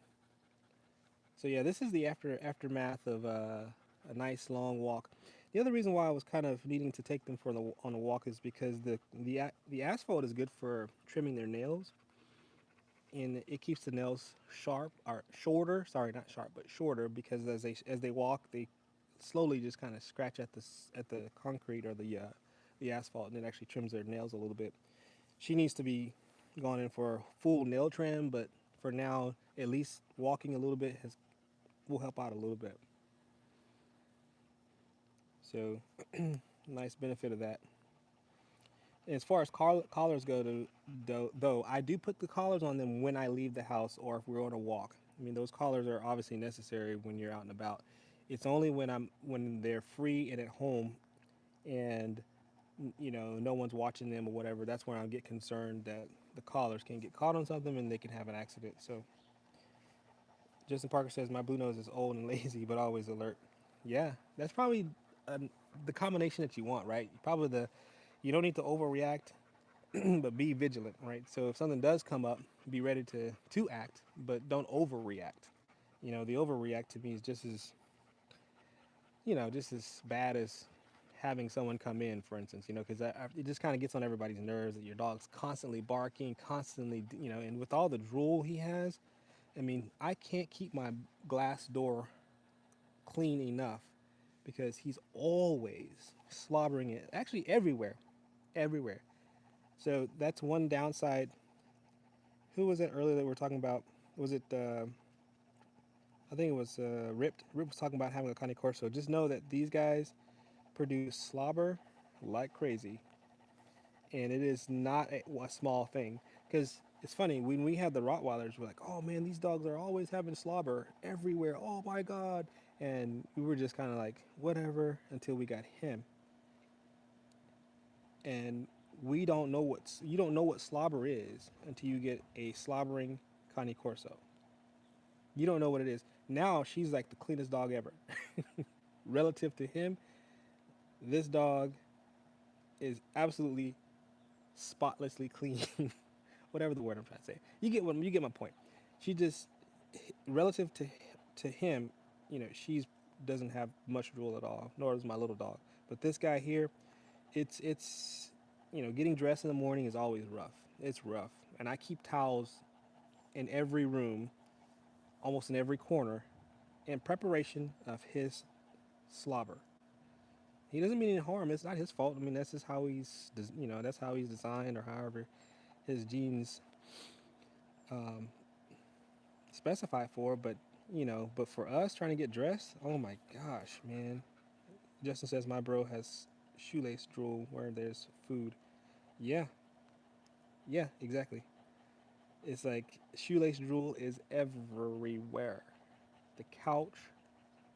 So yeah, this is the aftermath of a nice long walk. The other reason why I was kind of needing to take them for the on a walk is because the asphalt is good for trimming their nails, and it keeps the nails sharp or shorter. Sorry, not sharp, but shorter, because as they walk, they slowly just kind of scratch at the concrete or the asphalt, and it actually trims their nails a little bit. She needs to be gone in for full nail trim, but for now, at least walking a little bit has will help out a little bit. So nice benefit of that. As far as collars go, though, I do put the collars on them when I leave the house or if we're on a walk. I mean, those collars are obviously necessary when you're out and about. It's only when they're free and at home, and no one's watching them or whatever. That's when I get concerned that the collars can get caught on something and they can have an accident. So Justin Parker says my blue nose is old and lazy, but always alert. Yeah, that's probably the combination that you want, right? Probably you don't need to overreact, but be vigilant, right? So if something does come up, be ready to act, but don't overreact. The overreact to me is just as bad as having someone come in, for instance, because it just kind of gets on everybody's nerves that your dog's constantly barking, constantly, and with all the drool he has, I mean, I can't keep my glass door clean enough because he's always slobbering it, actually everywhere, everywhere. So that's one downside. Who was it earlier that we were talking about? Was it? I think it was Ripped. Rip was talking about having a Cane Corso. Just know that these guys produce slobber like crazy, and it is not a small thing. Because it's funny when we had the Rottweilers, we're like, "Oh man, these dogs are always having slobber everywhere. Oh my god!" And we were just kind of like, whatever, until we got him, and we don't know you don't know what slobber is until you get a slobbering Cane Corso. You don't know what it is. Now she's like the cleanest dog ever. Relative to him, this dog is absolutely spotlessly clean. Whatever the word I'm trying to say. You get my point. She just relative to him, she's doesn't have much drool at all, nor does my little dog. But this guy here, it's getting dressed in the morning is always rough. It's rough. And I keep towels in every room, almost in every corner, in preparation of his slobber. He doesn't mean any harm. It's not his fault. I mean, that's just how that's how he's designed, or however his genes um, specify for. But for us trying to get dressed, oh my gosh, man. Justin says my bro has shoelace drool where there's food. Yeah, yeah, exactly. It's like shoelace drool is everywhere. The couch,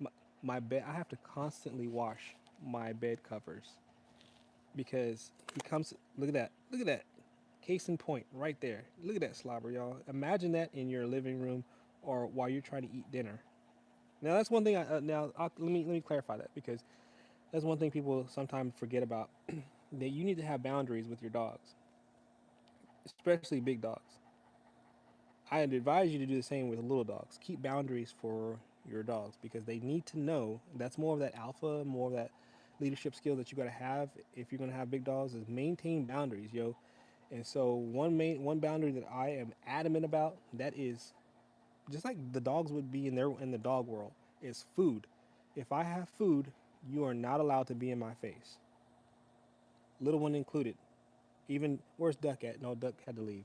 my, my bed. I have to constantly wash my bed covers because he comes. Look at that. Look at that. Case in point, right there. Look at that slobber, y'all. Imagine that in your living room or while you're trying to eat dinner. Now that's one thing. Let me clarify that, because that's one thing people sometimes forget about. That you need to have boundaries with your dogs, especially big dogs. I'd advise you to do the same with little dogs. Keep boundaries for your dogs because they need to know. That's more of that alpha, more of that leadership skill that you got to have if you're going to have big dogs, is maintain boundaries, yo. And so one boundary that I am adamant about, that is just like the dogs would be in the dog world, is food. If I have food, you are not allowed to be in my face, little one included. Even where's Duck at? No, Duck had to leave.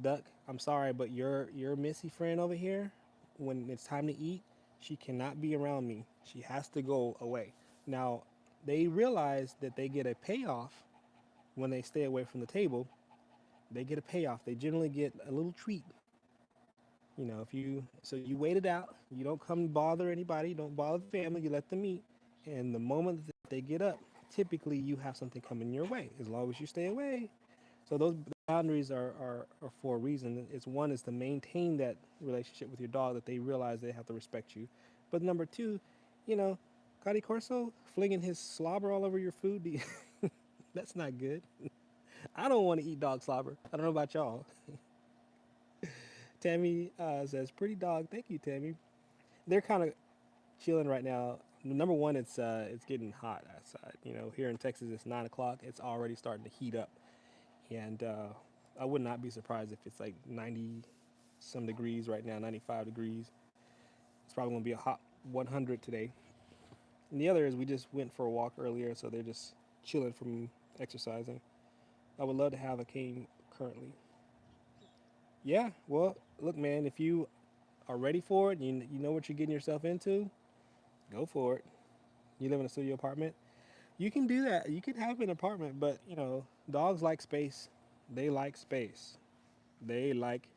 Duck, I'm sorry, but your Missy friend over here, when it's time to eat, she cannot be around me. She has to go away. Now, they realize that they get a payoff when they stay away from the table. They get a payoff. They generally get a little treat. You know, if you so you wait it out, you don't come bother anybody, don't bother the family, you let them eat. And the moment that they get up, typically you have something coming your way. As long as you stay away, so those boundaries are for a reason. It's one is to maintain that relationship with your dog that they realize they have to respect you. But number two, you know, Cadi Corso flinging his slobber all over your food, that's not good. I don't want to eat dog slobber. I don't know about y'all. Tammy says, "Pretty dog." Thank you, Tammy. They're kind of chilling right now. Number one, it's getting hot outside. You know, here in Texas, it's 9 o'clock. It's already starting to heat up, and I would not be surprised if it's like 90 some degrees right now, 95 degrees. It's probably gonna be a hot 100 today. And the other is we just went for a walk earlier, so they're just chilling from exercising. I would love to have a cane currently. Yeah, well, look, man, if you are ready for it, you know what you're getting yourself into, go for it. You live in a studio apartment, you can do that. You can have an apartment, but you know, dogs like space. They like space. They like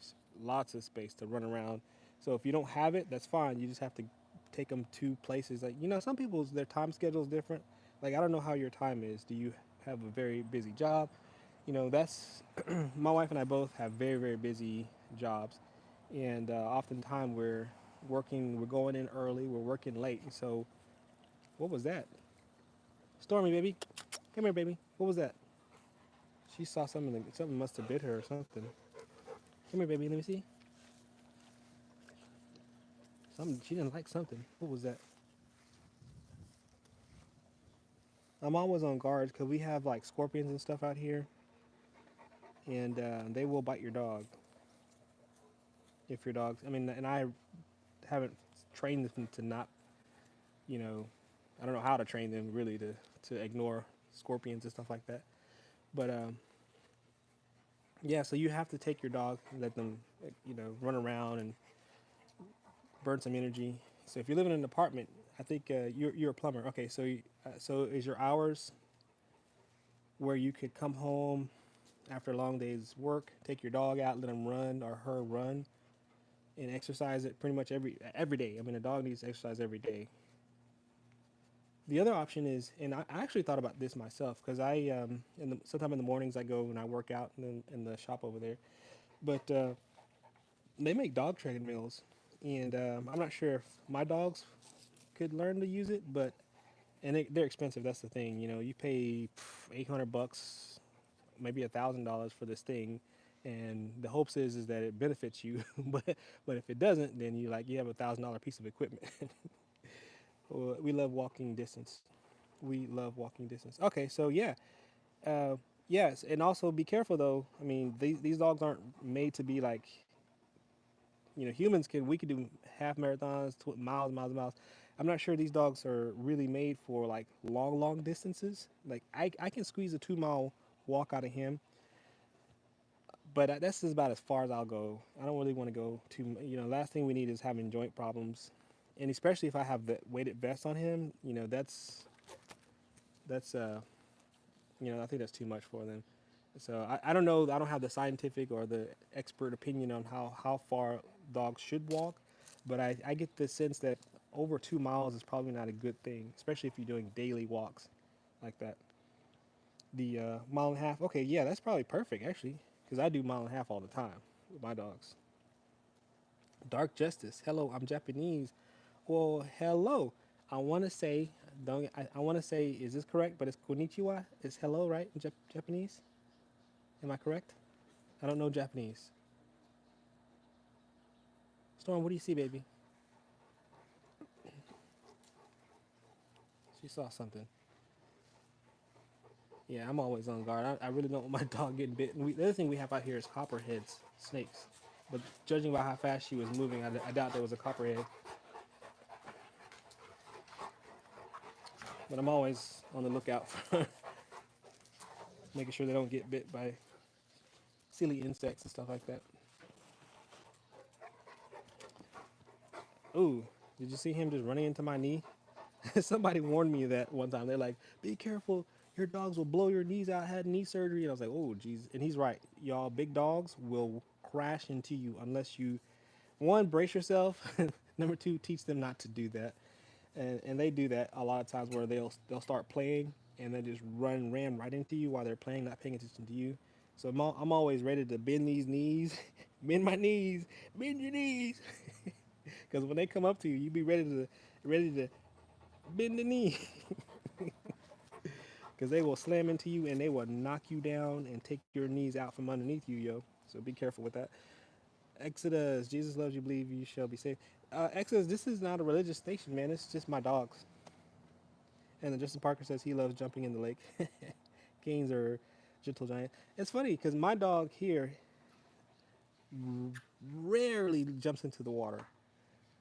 lots of space to run around. So if you don't have it, that's fine. You just have to take them to places like, you know, some people's their time schedule is different. Like I don't know how your time is. Do you have a very busy job? You know, that's my wife and I both have very very busy jobs, and oftentimes we're working. We're going in early. We're working late. So what was that? Stormy baby, come here baby. What was that? She saw something. Something must have bit her or something. Come here baby. Let me see. Something she didn't like something. What was that? I'm always on guard because we have like scorpions and stuff out here, and they will bite your dog if your dog's. I mean, and I haven't trained them to not. You know, I don't know how to train them really to ignore scorpions and stuff like that. But yeah, so you have to take your dog, and let them, you know, run around and burn some energy. So if you live in an apartment, I think you're a plumber. Okay, so so is your hours where you could come home after a long day's work, take your dog out, let him run or her run, and exercise it pretty much every day. I mean, a dog needs to exercise every day. The other option is, and I actually thought about this myself because sometime in the mornings I go and I work out in the shop over there, but they make dog treadmills, and I'm not sure if my dogs could learn to use it, but they're expensive. That's the thing. You know, you pay $800, maybe $1,000 for this thing, and the hopes is that it benefits you. But if it doesn't, then you have $1,000 piece of equipment. Well, we love walking distance. We love walking distance. Okay, so yeah, uh, yes, and also be careful though. I mean, these dogs aren't made to be like, you know, humans can we could do half marathons, miles, miles, miles. I'm not sure these dogs are really made for like long distances. Like I can squeeze a 2 mile walk out of him, but that's just about as far as I'll go. I don't really want to go too. You know, last thing we need is having joint problems, and especially if I have the weighted vest on him. You know, that's you know, I think that's too much for them. So I don't know. I don't have the scientific or the expert opinion on how far dogs should walk, but I get the sense that over 2 miles is probably not a good thing, especially if you're doing daily walks like that. The mile and a half. Okay, yeah, that's probably perfect actually, because I do mile and a half all the time with my dogs. Dark Justice. Hello, I'm Japanese. Well, hello. I want to say, don't I want to say, is this correct? But it's konnichiwa. It's hello, right? In Japanese. Am I correct? I don't know Japanese. Storm, what do you see, baby? She saw something. Yeah, I'm always on guard. I really don't want my dog getting bit. The other thing we have out here is copperheads, snakes. but judging by how fast she was moving, I doubt there was a copperhead. But I'm always on the lookout for making sure they don't get bit by silly insects and stuff like that. Ooh, did you see him just running into my knee? Somebody warned me that one time. They're like, "Be careful, your dogs will blow your knees out." I had knee surgery, and I was like, "Oh, geez." And he's right, y'all. Big dogs will crash into you unless you, one, brace yourself. Number two, teach them not to do that. And they do that a lot of times where they'll start playing and then just ram right into you while they're playing, not paying attention to you. So I'm always ready to bend these knees, bend my knees, bend your knees, because when they come up to you, you be ready to bend the knee, because they will slam into you and they will knock you down and take your knees out from underneath you, yo. So be careful with that. Exodus, Jesus loves you, believe you shall be saved. Exodus, this is not a religious station, man. It's just my dogs. And then Justin Parker says he loves jumping in the lake. Canes are gentle giant. It's funny because my dog here rarely jumps into the water.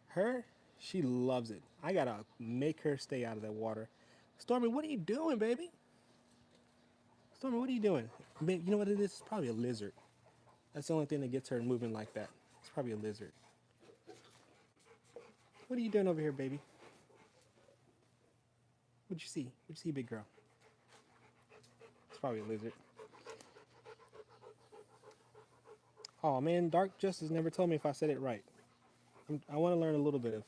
Her, she loves it. I gotta make her stay out of that water. Stormy, what are you doing, baby? Stormy, what are you doing? Babe, you know what it is? It's probably a lizard. That's the only thing that gets her moving like that. It's probably a lizard. What are you doing over here, baby? What'd you see? What'd you see, big girl? It's probably a lizard. Oh man, Dark Justice never told me if I said it right. I want to learn a little bit of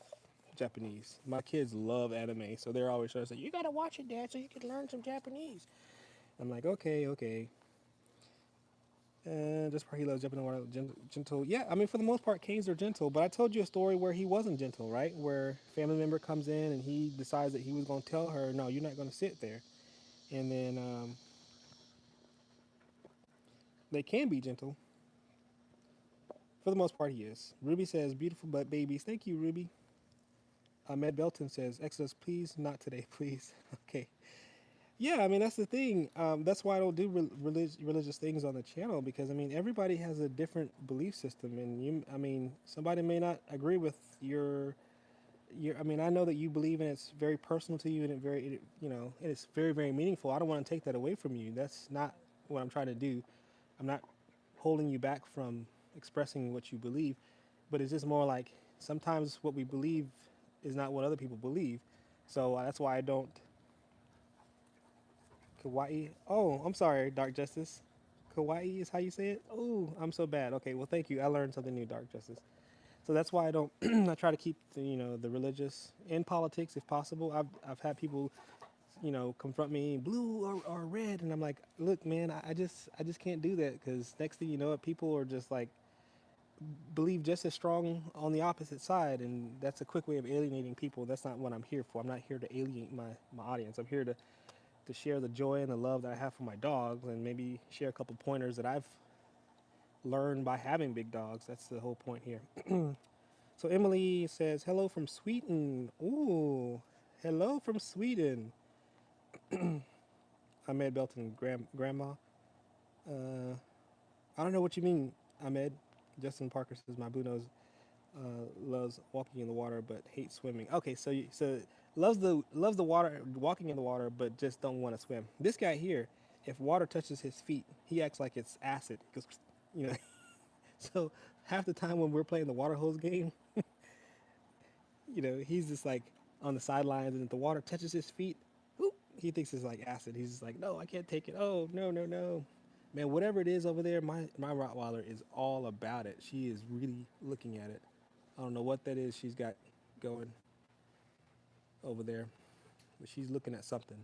Japanese. My kids love anime, so they're always trying to say, "You gotta watch it, Dad, so you can learn some Japanese." I'm like, okay, okay. Just part he loves jumping in the water, gentle. Yeah, I mean, for the most part, canes are gentle. But I told you a story where he wasn't gentle, right? Where family member comes in and he decides that he was going to tell her, "No, you're not going to sit there." And then they can be gentle. For the most part, he is. Ruby says, "Beautiful but babies." Thank you, Ruby. Ahmed Belton says, "Exodus, please, not today, please." Okay. Yeah, I mean that's the thing. That's why I don't do religious things on the channel because I mean everybody has a different belief system, and I mean, somebody may not agree with your. I mean, I know that you believe and it's very personal to you, and and it's very very meaningful. I don't want to take that away from you. That's not what I'm trying to do. I'm not holding you back from expressing what you believe, but it's just more like sometimes what we believe is not what other people believe. So that's why I don't. Kawaii. Oh, I'm sorry, Dark Justice. Kawaii is how you say it. Oh, I'm so bad. Okay, well, thank you. I learned something new, Dark Justice. So that's why I don't. I try to keep the religious in politics if possible. I've had people confront me blue or red, and I'm like, look, man, I just can't do that because next thing you know, people are just like believe just as strong on the opposite side, and that's a quick way of alienating people. That's not what I'm here for. I'm not here to alienate my audience. I'm here to share the joy and the love that I have for my dogs and maybe share a couple pointers that I've learned by having big dogs. That's the whole point here. So Emily says, hello from Sweden. Ooh, hello from Sweden. Ahmed Belton, grandma. Uh, I don't know what you mean, Ahmed. Justin Parker says, my blue nose loves walking in the water but hates swimming. Okay, so loves the water, walking in the water, but just don't want to swim. This guy here, if water touches his feet, he acts like it's acid. He goes, you know. So half the time when we're playing the water hose game, he's just like on the sidelines, and if the water touches his feet, whoop, he thinks it's like acid. He's just like, no, I can't take it. Oh no, no, no. Man, whatever it is over there, my Rottweiler is all about it. She is really looking at it. I don't know what that is she's got going over there, but she's looking at something.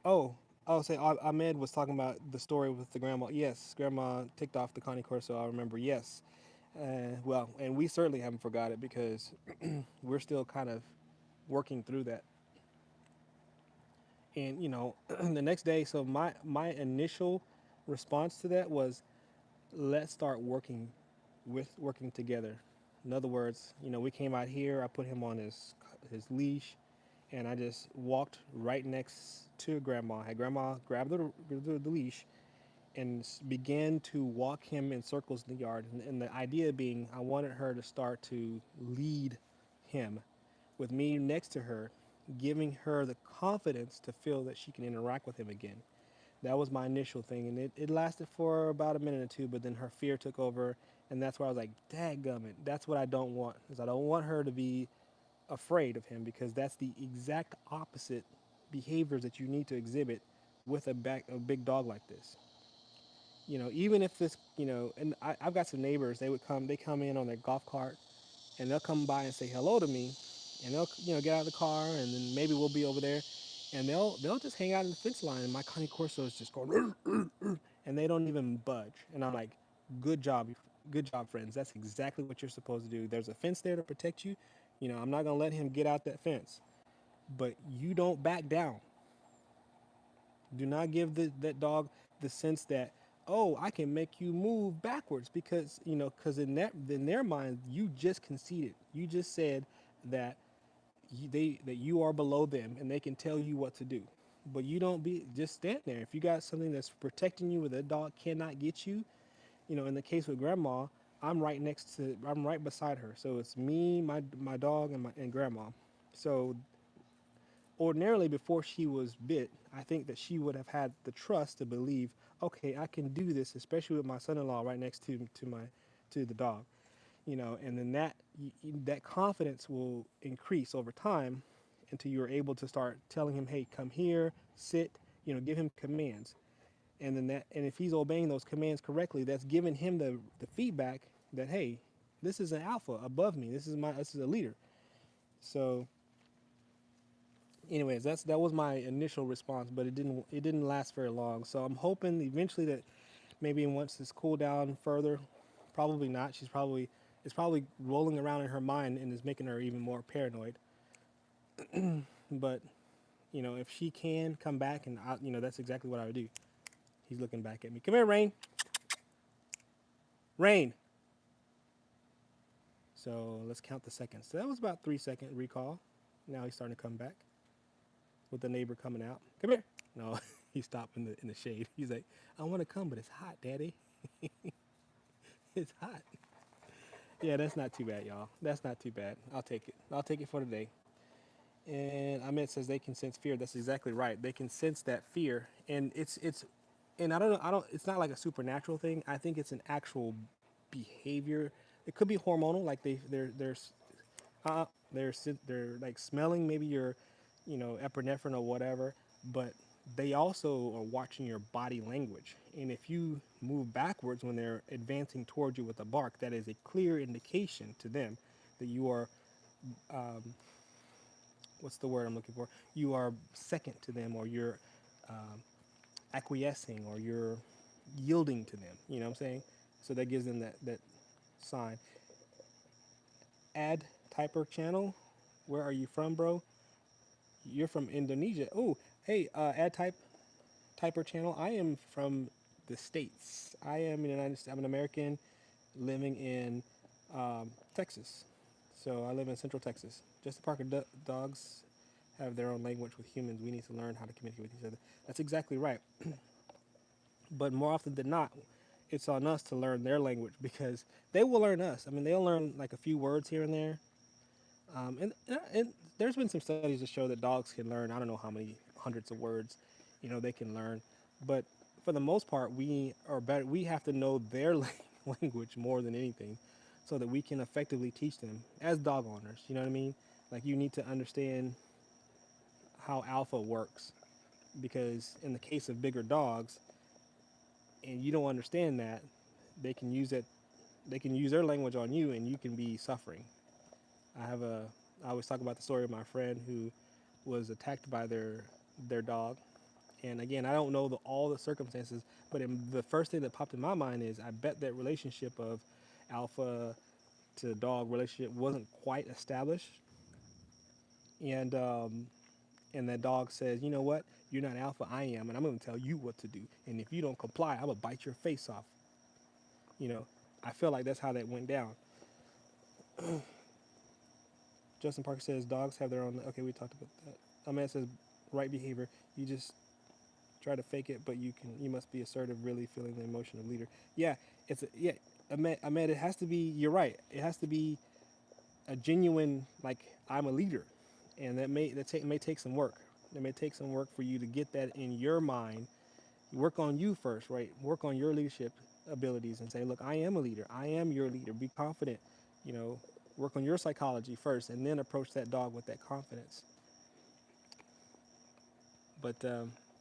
Oh, I'll say Ahmed was talking about the story with the grandma. Yes, grandma ticked off the Connie Corso. I remember. Yes. Well, and we certainly haven't forgot it because we're still kind of working through that. And the next day, so my initial response to that was, let's start working together. In other words, we came out here. I put him on his leash, and I just walked right next to grandma. Had grandma grab the leash, and began to walk him in circles in the yard. And the idea being, I wanted her to start to lead him with me next to her, giving her the confidence to feel that she can interact with him again. That was my initial thing, and it lasted for about a minute or two, but then her fear took over, and that's where I was like, dadgummit, that's what I don't want, is I don't want her to be afraid of him, because that's the exact opposite behaviors that you need to exhibit with a big dog like this. Even if this, and I've got some neighbors, they come in on their golf cart, and they'll come by and say hello to me, and they'll, get out of the car, and then maybe we'll be over there, and they'll just hang out in the fence line, and my Connie Corso is just going, and they don't even budge, and I'm like, good job, good job, friends. That's exactly what you're supposed to do. There's a fence there to protect you. I'm not gonna let him get out that fence, but you don't back down. Do not give that dog the sense that, oh, I can make you move backwards, because in their mind you just conceded. You just said that that you are below them and they can tell you what to do. But you don't be just stand there. If you got something that's protecting you where the dog cannot get you, in the case with grandma, I'm right beside her. So it's me, my dog, and grandma. So ordinarily, before she was bit, I think that she would have had the trust to believe, okay, I can do this, especially with my son-in-law right next to the dog, and then that confidence will increase over time until you're able to start telling him, hey, come here, sit, give him commands, and if he's obeying those commands correctly, that's giving him the feedback that, hey, this is an alpha above me. This is a leader. So anyways, that was my initial response, but it didn't last very long. So I'm hoping eventually that maybe once this cool down further, probably not. It's probably rolling around in her mind and is making her even more paranoid. But if she can come back, and that's exactly what I would do. He's looking back at me. Come here, Rain. Rain. So let's count the seconds. So that was about 3 second recall. Now he's starting to come back with the neighbor coming out. Come here. No, he stopped in the shade. He's like, I want to come, but it's hot, Daddy. It's hot. Yeah, that's not too bad, y'all. That's not too bad. I'll take it. I'll take it for today. And Ahmed says they can sense fear. That's exactly right. They can sense that fear, and and I don't know. I don't. It's not like a supernatural thing. I think it's an actual behavior. It could be hormonal, like uh, they're like smelling maybe your, epinephrine or whatever, but they also are watching your body language. And if you move backwards when they're advancing towards you with a bark, that is a clear indication to them that you are, what's the word I'm looking for? You are second to them, or you're um, acquiescing, or you're yielding to them. You know what I'm saying? So that gives them that sign. Add typer channel. Where are you from, bro? You're from Indonesia. Oh, hey, add typer channel. I am from the States. I am in the United States. I'm an American living in Texas. So I live in Central Texas. Just the Parker dogs have their own language with humans. We need to learn how to communicate with each other. That's exactly right. But more often than not, it's on us to learn their language, because they will learn us. I mean, they'll learn like a few words here and there. And there's been some studies that show that dogs can learn, I don't know how many hundreds of words, they can learn. But for the most part, we are better. We have to know their language more than anything, so that we can effectively teach them as dog owners. You know what I mean? Like, you need to understand how alpha works, because in the case of bigger dogs, and you don't understand that, they can use it. They can use their language on you, and you can be suffering. I have a. I always talk about the story of my friend who was attacked by their dog, and again, I don't know all the circumstances, but the first thing that popped in my mind is, I bet that relationship of alpha to dog relationship wasn't quite established, and and that dog says, you know what, you're not alpha, I am, and I'm going to tell you what to do, and if you don't comply, I'm gonna bite your face off. You know, I feel like that's how that went down. Justin Parker says dogs have their own. Okay, we talked about that. A man says right behavior. You just try to fake it, but you must be assertive, really feeling the emotion of leader. Yeah, yeah. Ahmed, it has to be. You're right. It has to be a genuine like I'm a leader, and may take some work. It may take some work for you to get that in your mind. Work on you first, right? Work on your leadership abilities and say, look, I am a leader. I am your leader. Be confident. You know, work on your psychology first, and then approach that dog with that confidence. But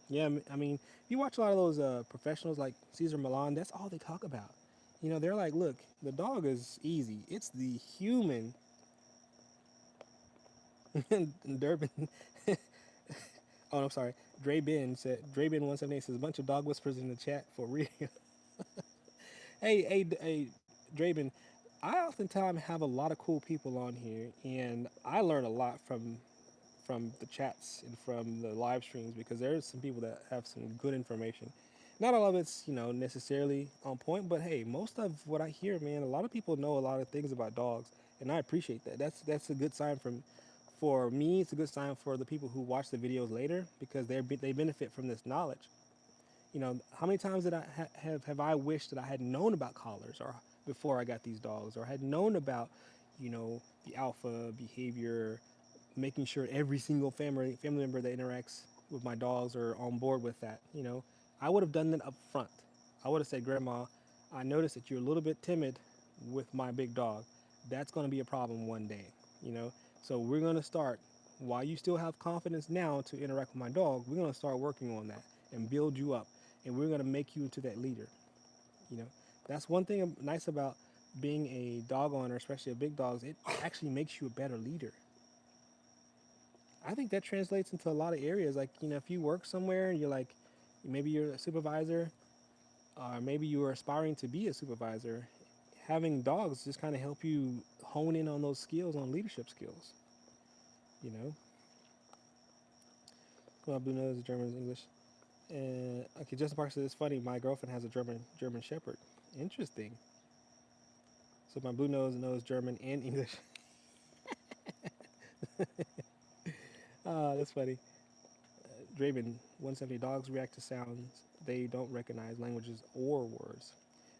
yeah, I mean, you watch a lot of those professionals like Cesar Milan. That's all they talk about. You know, they're like, look, the dog is easy. It's the human. Durbin. Oh, I'm sorry. Dre Ben 178 says a bunch of dog whispers in the chat for real. Hey, Draven, I oftentimes have a lot of cool people on here, and I learn a lot from the chats and from the live streams because there's some people that have some good information. Not all of it's necessarily on point, but hey, most of what I hear, man, a lot of people know a lot of things about dogs, and I appreciate that. That's a good sign for me. It's a good sign for the people who watch the videos later because they benefit from this knowledge. How many times did have I wished that I had known about collars or before I got these dogs, or had known about, the alpha behavior, making sure every single family member that interacts with my dogs are on board with that. I would have done that up front. I would have said, Grandma, I noticed that you're a little bit timid with my big dog. That's going to be a problem one day. You know, so we're going to start while you still have confidence now to interact with my dog. We're going to start working on that and build you up, and we're going to make you into that leader. You know, that's one thing nice about being a dog owner, especially a big dog. It actually makes you a better leader. I think that translates into a lot of areas. Like, if you work somewhere and you're like, maybe you're a supervisor, or maybe you are aspiring to be a supervisor, having dogs just kind of help you hone in on those skills, on leadership skills. You know, well, Blue knows German, English. Okay, Justin Parker says it's funny. My girlfriend has a German Shepherd. Interesting. So my blue nose knows German and English. That's funny. Draven 170 dogs react to sounds they don't recognize languages or words.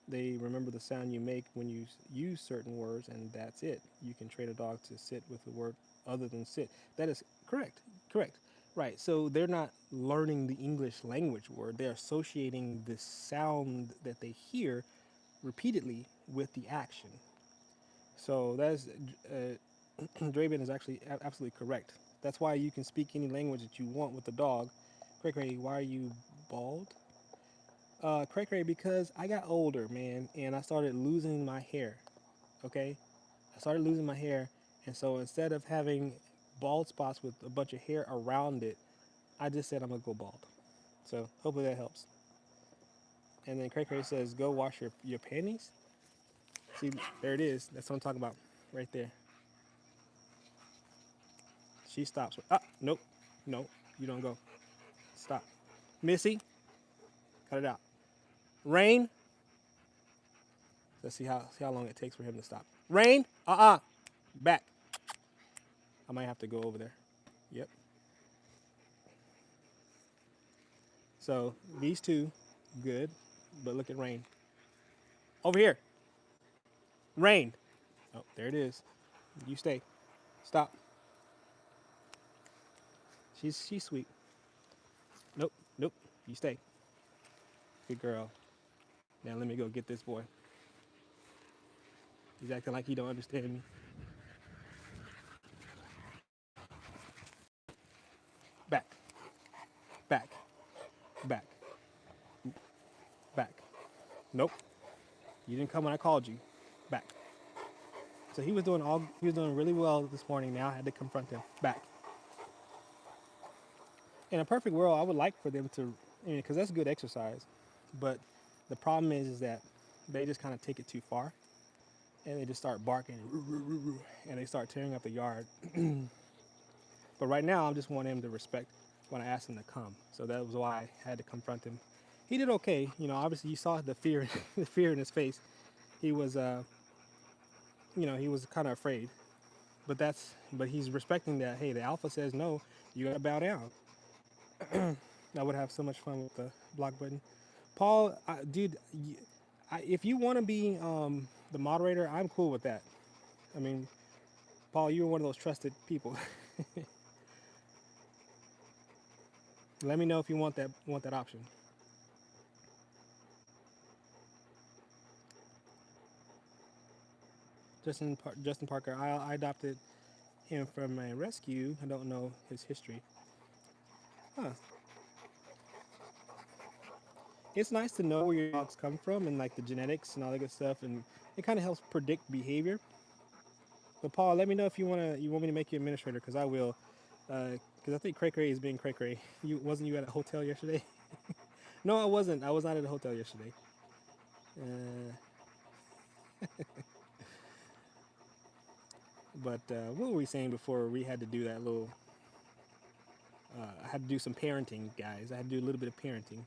They remember the sound you make when you use certain words, and that's it. You can train a dog to sit with a word other than sit. That is correct. Correct. Right. So they're not learning the English language word. They're associating the sound that they hear repeatedly with the action. So that's Draven is actually absolutely correct. That's why you can speak any language that you want with the dog. Cray Cray, why are you bald? Cray Cray, because I got older, man, and I started losing my hair. Okay, I started losing my hair, and so instead of having bald spots with a bunch of hair around it, I just said I'm gonna go bald. So hopefully that helps. And then Cray Cray says, "Go wash your panties." See, there it is. That's what I'm talking about, right there. She stops. Nope, no, you don't go. Stop, Missy. Cut it out. Rain. Let's see how long it takes for him to stop. Rain. Back. I might have to go over there. Yep. So these two, good, but look at Rain. Over here. Rain. Oh, there it is. You stay. Stop. She's sweet. Nope. Nope. You stay. Good girl. Now let me go get this boy. He's acting like he don't understand me. Back. Back. Back. Back. Nope. You didn't come when I called you. Back. So he was doing really well this morning. Now I had to confront him. Back. In a perfect world, I would like for them to, because that's good exercise. But the problem is that they just kind of take it too far, and they just start barking, and they start tearing up the yard. But right now, I just want him to respect when I asked him to come. So that was why I had to confront him. He did okay. Obviously you saw the fear, the fear in his face. He was, he was kind of afraid. But he's respecting that. Hey, the alpha says no. You gotta bow down. I would have so much fun with the block button. Paul, dude, if you want to be the moderator, I'm cool with that. I mean, Paul, you're one of those trusted people. Let me know if you want that option. Justin Parker, I adopted him from a rescue. I don't know his history. Huh. It's nice to know where your dogs come from and like the genetics and all that good stuff, and it kind of helps predict behavior. But Paul, let me know if you want me to make you administrator because I will. Because I think Cray Cray is being Cray Cray. You at a hotel yesterday? No, I wasn't. I was not at a hotel yesterday. Uh, but what were we saying before we had to do that little? I had to do some parenting, guys. I had to do a little bit of parenting.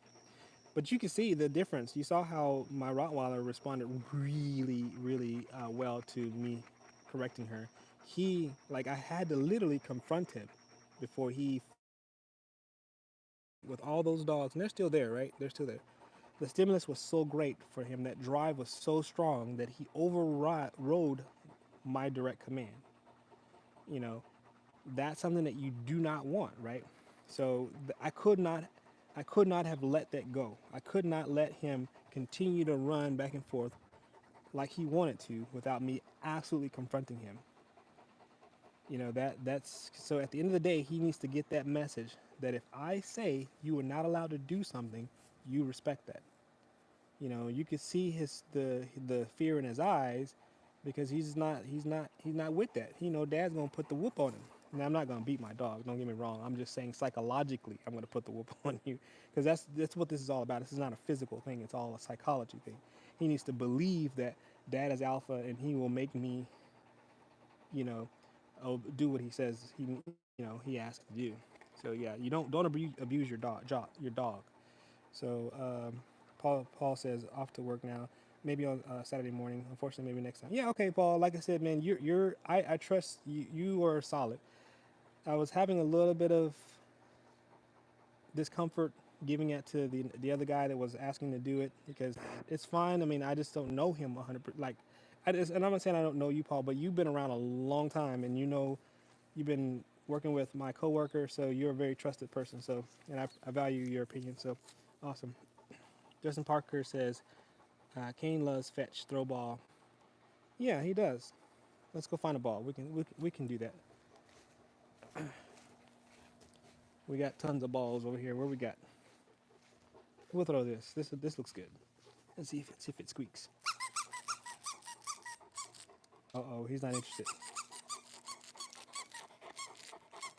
But you can see the difference. You saw how my Rottweiler responded really, really well to me correcting her. Like, I had to literally confront him before he, with all those dogs, and they're still there, right? They're still there. The stimulus was so great for him. That drive was so strong that he overrode my direct command. You know, that's something that you do not want, right? So I could not have let that go. I could not let him continue to run back and forth like he wanted to without me absolutely confronting him. That's so at the end of the day, he needs to get that message that if I say you are not allowed to do something, you respect that. You could see the fear in his eyes because he's not with that. Dad's gonna put the whoop on him. Now I'm not gonna beat my dog. Don't get me wrong. I'm just saying psychologically, I'm gonna put the whoop on you because that's what this is all about. This is not a physical thing. It's all a psychology thing. He needs to believe that dad is alpha and he will make me, you know, do what he says he asks to do. So yeah, you don't abuse your dog. So Paul says off to work now. Maybe on Saturday morning. Unfortunately, maybe next time. Yeah, okay, Paul. Like I said, man, I trust you. You are solid. I was having a little bit of discomfort giving it to the other guy that was asking to do it because it's fine. I mean, I just don't know him 100%. Like, and I'm not saying I don't know you, Paul, but you've been around a long time, and you've been working with my coworker, so you're a very trusted person. So, and I value your opinion. So, awesome. Justin Parker says Kane loves fetch, throw ball. Yeah, he does. Let's go find a ball. We can do that. We got tons of balls over here. Where we got? We'll throw this. This looks good. Let's see if it squeaks. Oh, he's not interested.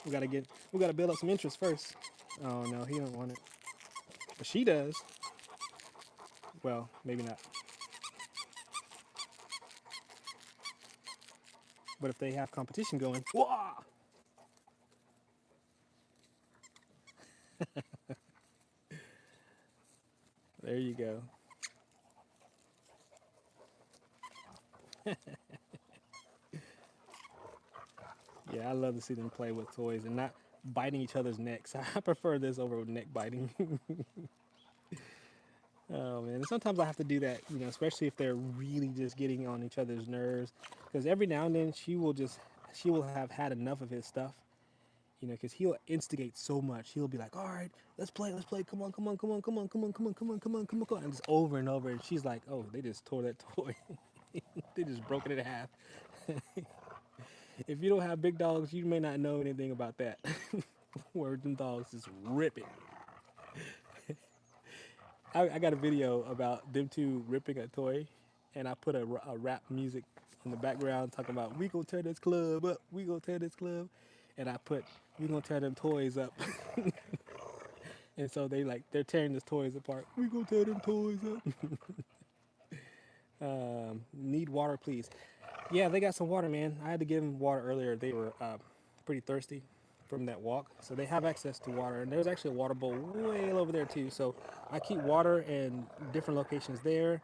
We gotta build up some interest first. Oh no, he don't want it. But she does. Well, maybe not. But if they have competition going, wah! There you go. Yeah, I love to see them play with toys and not biting each other's necks. I prefer this over neck biting. Oh man, and sometimes I have to do that, especially if they're really just getting on each other's nerves. Because every now and then she will have had enough of his stuff, because he'll instigate so much. He'll be like, "All right, let's play. Come on, come on, come on, come on, come on, come on, come on, come on, come on, come on," and just over and over. And she's like, "Oh, they just tore that toy. They just broke it in half." If you don't have big dogs, you may not know anything about that. Where them dogs just rip it. I got a video about them two ripping a toy, and I put a rap music in the background talking about we gonna tear this club up, we gonna tear this club, and I put we gonna tear them toys up, and so they're tearing these toys apart. We gonna tear them toys up. Need water, please. Yeah, they got some water, man. I had to give them water earlier. They were pretty thirsty from that walk, so they have access to water. And there's actually a water bowl way over there too. So I keep water in different locations there.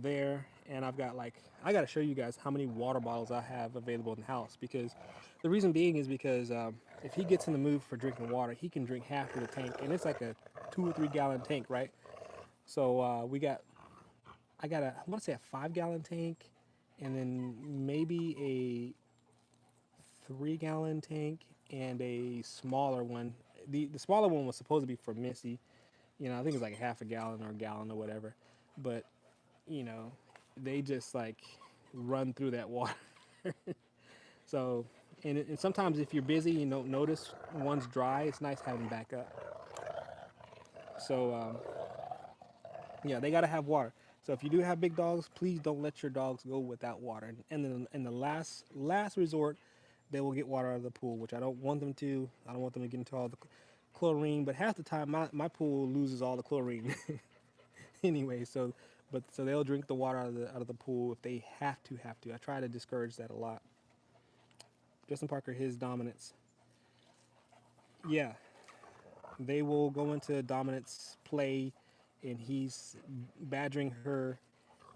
there, and I've got like I got to show you guys how many water bottles I have available in the house because the reason being is because if he gets in the mood for drinking water, he can drink half of the tank, and it's like a 2 or 3 gallon tank, right? So we got I got a I want to say a 5 gallon tank, and then maybe a 3 gallon tank and a smaller one. The smaller one was supposed to be for Missy. You know, I think it's like a half a gallon or a gallon or whatever. But you know, they just like run through that water. So, and sometimes if you're busy, you don't notice one's dry. It's nice having backup. So, yeah, they gotta have water. So if you do have big dogs, please don't let your dogs go without water. And then in the last resort, they will get water out of the pool, which I don't want them to. I don't want them to get into all the chlorine. But half the time, my pool loses all the chlorine anyway. So they'll drink the water out of the pool if they have to. I try to discourage that a lot. Justin Parker, his dominance. Yeah, they will go into dominance play, and he's badgering her,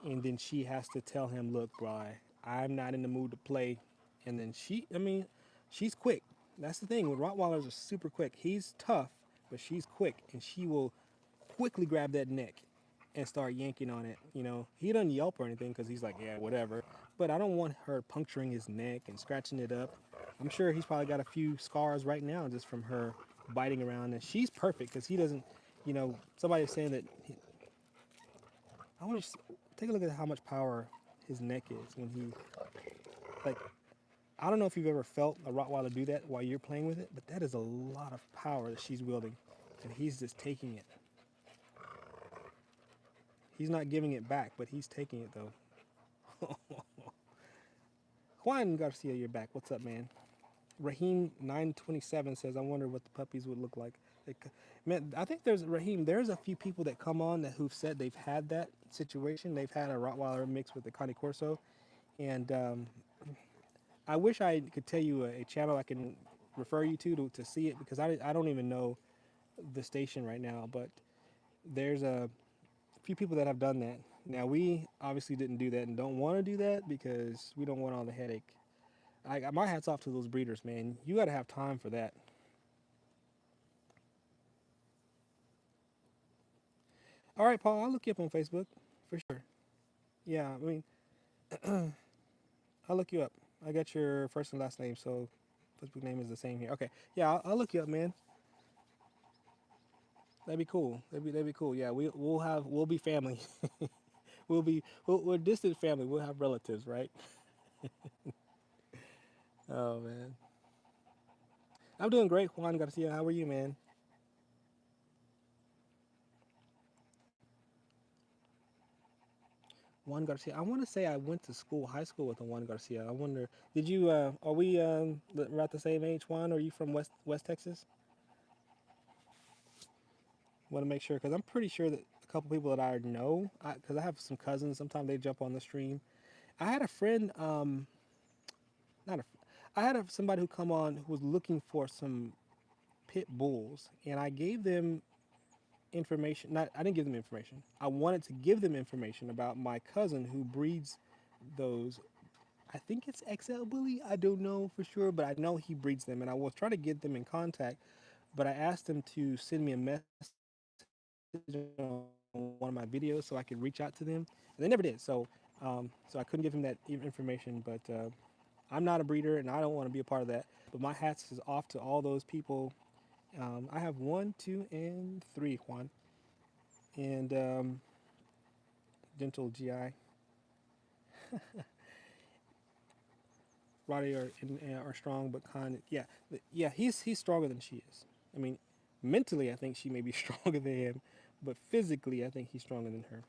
and then she has to tell him, "Look, Bri, I'm not in the mood to play." And then I mean, she's quick. That's the thing. With Rottweilers are super quick. He's tough, but she's quick, and she will quickly grab that neck and start yanking on it. You know, he doesn't yelp or anything because he's like, yeah, whatever. But I don't want her puncturing his neck and scratching it up. I'm sure he's probably got a few scars right now just from her biting around. And she's perfect because he doesn't, you know, somebody was saying that. I want to take a look at how much power his neck is when he, like, I don't know if you've ever felt a Rottweiler do that while you're playing with it, but that is a lot of power that she's wielding. And he's just taking it. He's not giving it back, but he's taking it though. Juan Garcia, you're back. What's up, man? Raheem 927 says, "I wonder what the puppies would look like." Man, I think there's Raheem. There's a few people that come on that who've said they've had that situation. They've had a Rottweiler mixed with a Cane Corso, and I wish I could tell you a channel I can refer you to see it because I don't even know the station right now. But there's a few people that have done that. Now we obviously didn't do that and don't want to do that because we don't want all the headache. My hats off to those breeders, man. You got to have time for that. All right, Paul, I'll look you up on Facebook for sure. Yeah, I mean, I'll look you up. I got your first and last name, so Facebook name is the same here. Okay, yeah, I'll look you up, man. That'd be cool. That'd be cool. Yeah, we'll be family. We're distant family. We'll have relatives, right? Oh man, I'm doing great, Juan Garcia. How are you, man? Juan Garcia. I want to say I went to school, high school with a Juan Garcia. I wonder, did you? Are we about the same age, Juan? Are you from West Texas? Want to make sure because I'm pretty sure that a couple people that I know, because I have some cousins. Sometimes they jump on the stream. I had a friend, not a, I had somebody who come on who was looking for some pit bulls, and I gave them information. Not, I didn't give them information. I wanted to give them information about my cousin who breeds those. I think it's XL Bully. I don't know for sure, but I know he breeds them, and I was trying to get them in contact. But I asked them to send me a message on one of my videos so I could reach out to them, and they never did. So I couldn't give him that information. But I'm not a breeder, and I don't want to be a part of that. But my hats is off to all those people. I have one, two, and three, Juan, and dental GI. Roddy are strong, but Khan, yeah, yeah, he's stronger than she is. I mean, mentally, I think she may be stronger than him, but physically, I think he's stronger than her.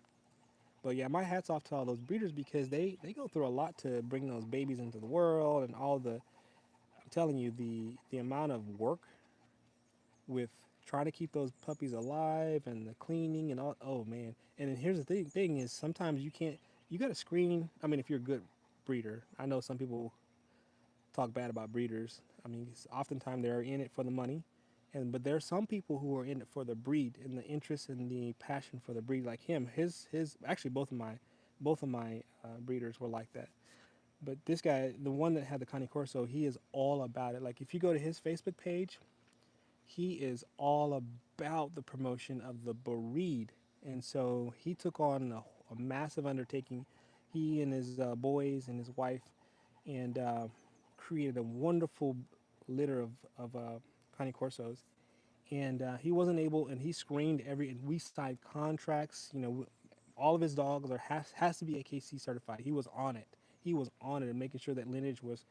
But yeah, my hats off to all those breeders because they go through a lot to bring those babies into the world and all the. I'm telling you, the amount of work with trying to keep those puppies alive and the cleaning and all. Oh man! And then here's the thing is sometimes you can't. You got to screen. I mean, if you're a good breeder, I know some people talk bad about breeders. I mean, oftentimes they're in it for the money, and but there are some people who are in it for the breed and the interest and the passion for the breed, like him. His actually both of my Both of my breeders were like that. But this guy, the one that had the Cane Corso, he is all about it. Like if you go to his Facebook page, he is all about the promotion of the breed. And so he took on a massive undertaking. He and his boys and his wife, and created a wonderful litter of Cane Corsos. And he wasn't able, and he screened every, and we signed contracts. All of his dogs has to be AKC certified. He was on it. He was on it and making sure that lineage was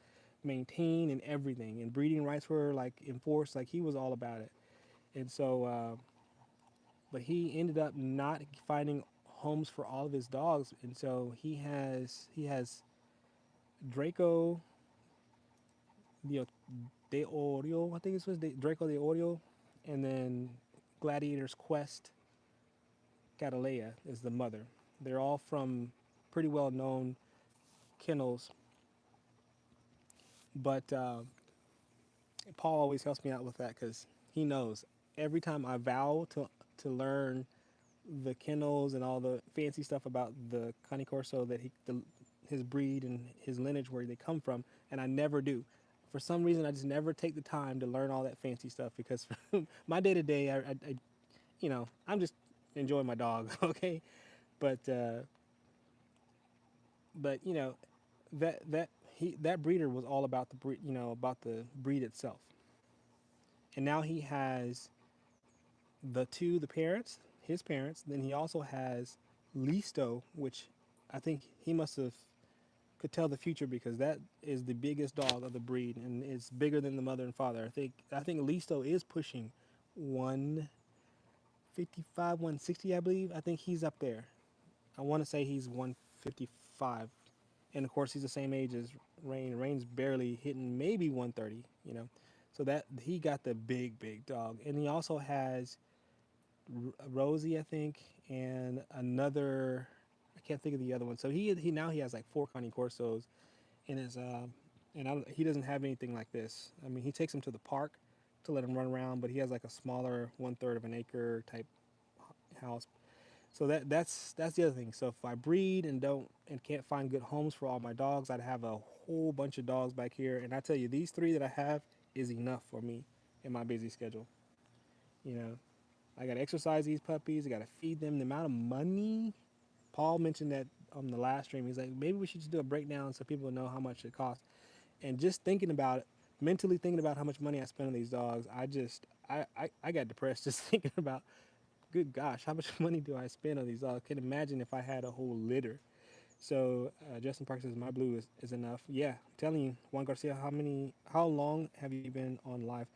maintained and everything, and breeding rights were like enforced. Like he was all about it. And so, but he ended up not finding homes for all of his dogs, and so he has Draco, you know, De Oreo, I think it was Draco de Oreo, and then Gladiator's Quest, Catalea is the mother. They're all from pretty well known kennels, but Paul always helps me out with that because he knows every time I vow to learn the kennels and all the fancy stuff about the Cane Corso that his breed and his lineage where they come from, and I never do. For some reason, I just never take the time to learn all that fancy stuff because my day to day, I'm just enjoying my dog, okay? But but that breeder was all about the breed, about the breed itself, and now he has the parents, his parents. Then he also has Listo, which I think he must have could tell the future because that is the biggest dog of the breed and it's bigger than the mother and father. I think Listo is pushing 155, 160, I believe. I think he's up there. I want to say he's 155. And of course he's the same age as Rain. Rain's barely hitting maybe 130. So that he got the big dog. And he also has Rosie, I think, and another. I can't think of the other one. So he now he has like four Connie Corsos in his and he doesn't have anything like this. I mean, he takes him to the park to let him run around, but he has like a smaller 1/3 of an acre type house. So that's the other thing. So if I breed and can't find good homes for all my dogs, I'd have a whole bunch of dogs back here. And I tell you, these three that I have is enough for me in my busy schedule. You know, I got to exercise these puppies. I got to feed them. The amount of money. Paul mentioned that on the last stream. He's like, maybe we should just do a breakdown so people know how much it costs. And just thinking about it, mentally thinking about how much money I spend on these dogs, I got depressed just thinking about, good gosh, how much money do I spend on these dogs? I can imagine if I had a whole litter. So Justin Park says my blue is enough. Yeah, I'm telling you, Juan Garcia, how long have you been on live?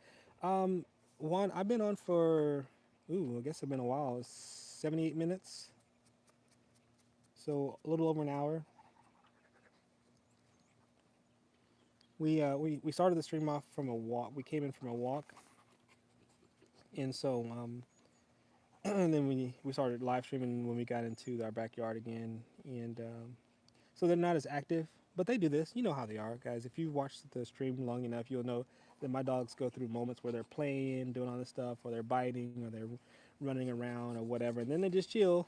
Um, Juan, I've been on for, I guess it's been a while. It's 78 minutes, so a little over an hour. We started the stream off from a walk. We came in from a walk, and so and then we started live streaming when we got into our backyard again, and so they're not as active, but they do this. You know how they are, guys. If you watch the stream long enough, you'll know that my dogs go through moments where they're playing, doing all this stuff, or they're biting, or they're running around, or whatever, and then they just chill,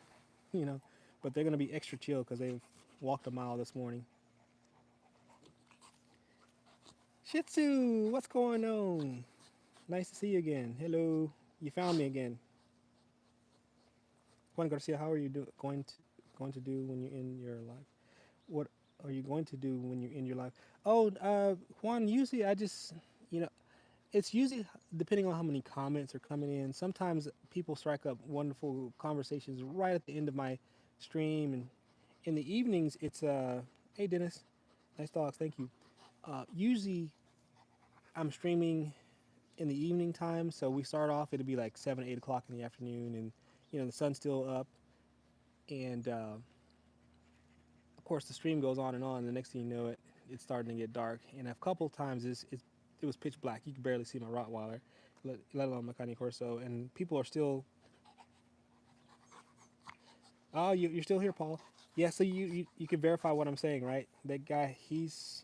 you know. But they're gonna be extra chill because they've walked a mile this morning. Shih Tzu, what's going on? Nice to see you again. Hello, you found me again. Juan Garcia, how are you going to do when you're in your life? What are you going to do when you're in your life? Oh, Juan, usually I just, you know, it's usually depending on how many comments are coming in. Sometimes people strike up wonderful conversations right at the end of my stream, and in the evenings it's hey Dennis, nice dogs, thank you. Usually I'm streaming in the evening time, so we start off. It'll be like 7, 8 o'clock in the afternoon, and the sun's still up, and of course the stream goes on and on. And the next thing you know, it's starting to get dark. And a couple of times it was pitch black. You could barely see my Rottweiler, let alone my Cane Corso. And people are still. Oh, you're still here, Paul. Yeah, so you can verify what I'm saying, right? That guy, he's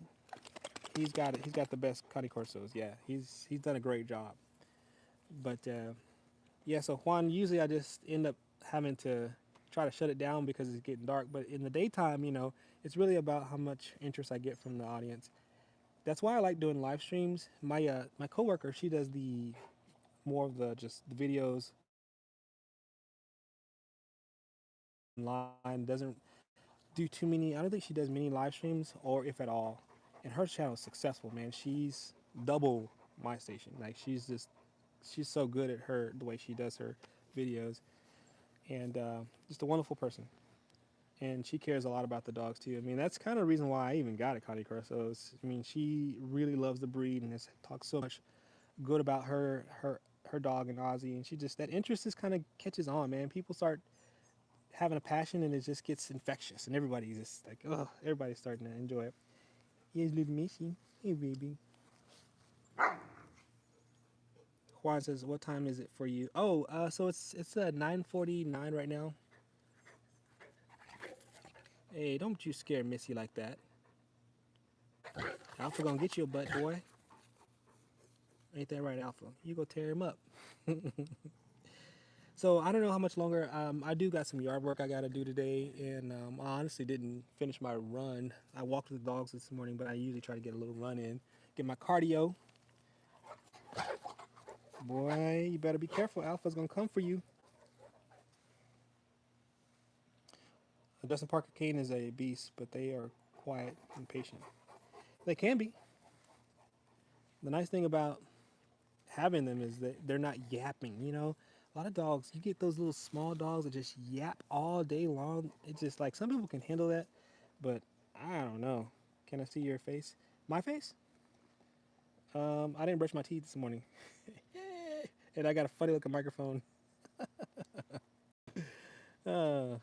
got it. He's got the best Cane Corsos. Yeah, he's done a great job. But yeah, so Juan, usually I just end up having to. try to shut it down because it's getting dark. But in the daytime, it's really about how much interest I get from the audience. That's why I like doing live streams. My coworker, she does the more of the just the videos online. Doesn't do too many. I don't think she does many live streams, or if at all. And her channel is successful, man. She's double my station. Like she's so good at her the way she does her videos, and just a wonderful person. And she cares a lot about the dogs too. I mean, that's kind of the reason why I even got a Connie Corsos. I mean, she really loves the breed and has talked so much good about her dog and Ozzy, and she just that interest just kind of catches on, man. People start having a passion, and it just gets infectious, and everybody's just like, oh, everybody's starting to enjoy it. Here's little Missy. Hey, baby. Juan says, "What time is it for you?" Oh, so it's 9:49 right now. Hey, don't you scare Missy like that. Alpha gonna get you a butt, boy. Ain't that right, Alpha? You go tear him up. So I don't know how much longer. I do got some yard work I got to do today, and I honestly didn't finish my run. I walked with the dogs this morning, but I usually try to get a little run in, get my cardio. Boy, you better be careful. Alpha's gonna come for you. Dustin Parker Kane is a beast, but they are quiet and patient. They can be. The nice thing about having them is that they're not yapping. A lot of dogs, you get those little small dogs that just yap all day long. It's just like some people can handle that, but I don't know. Can I see your face? My face? I didn't brush my teeth this morning, and I got a funny looking microphone. Uh,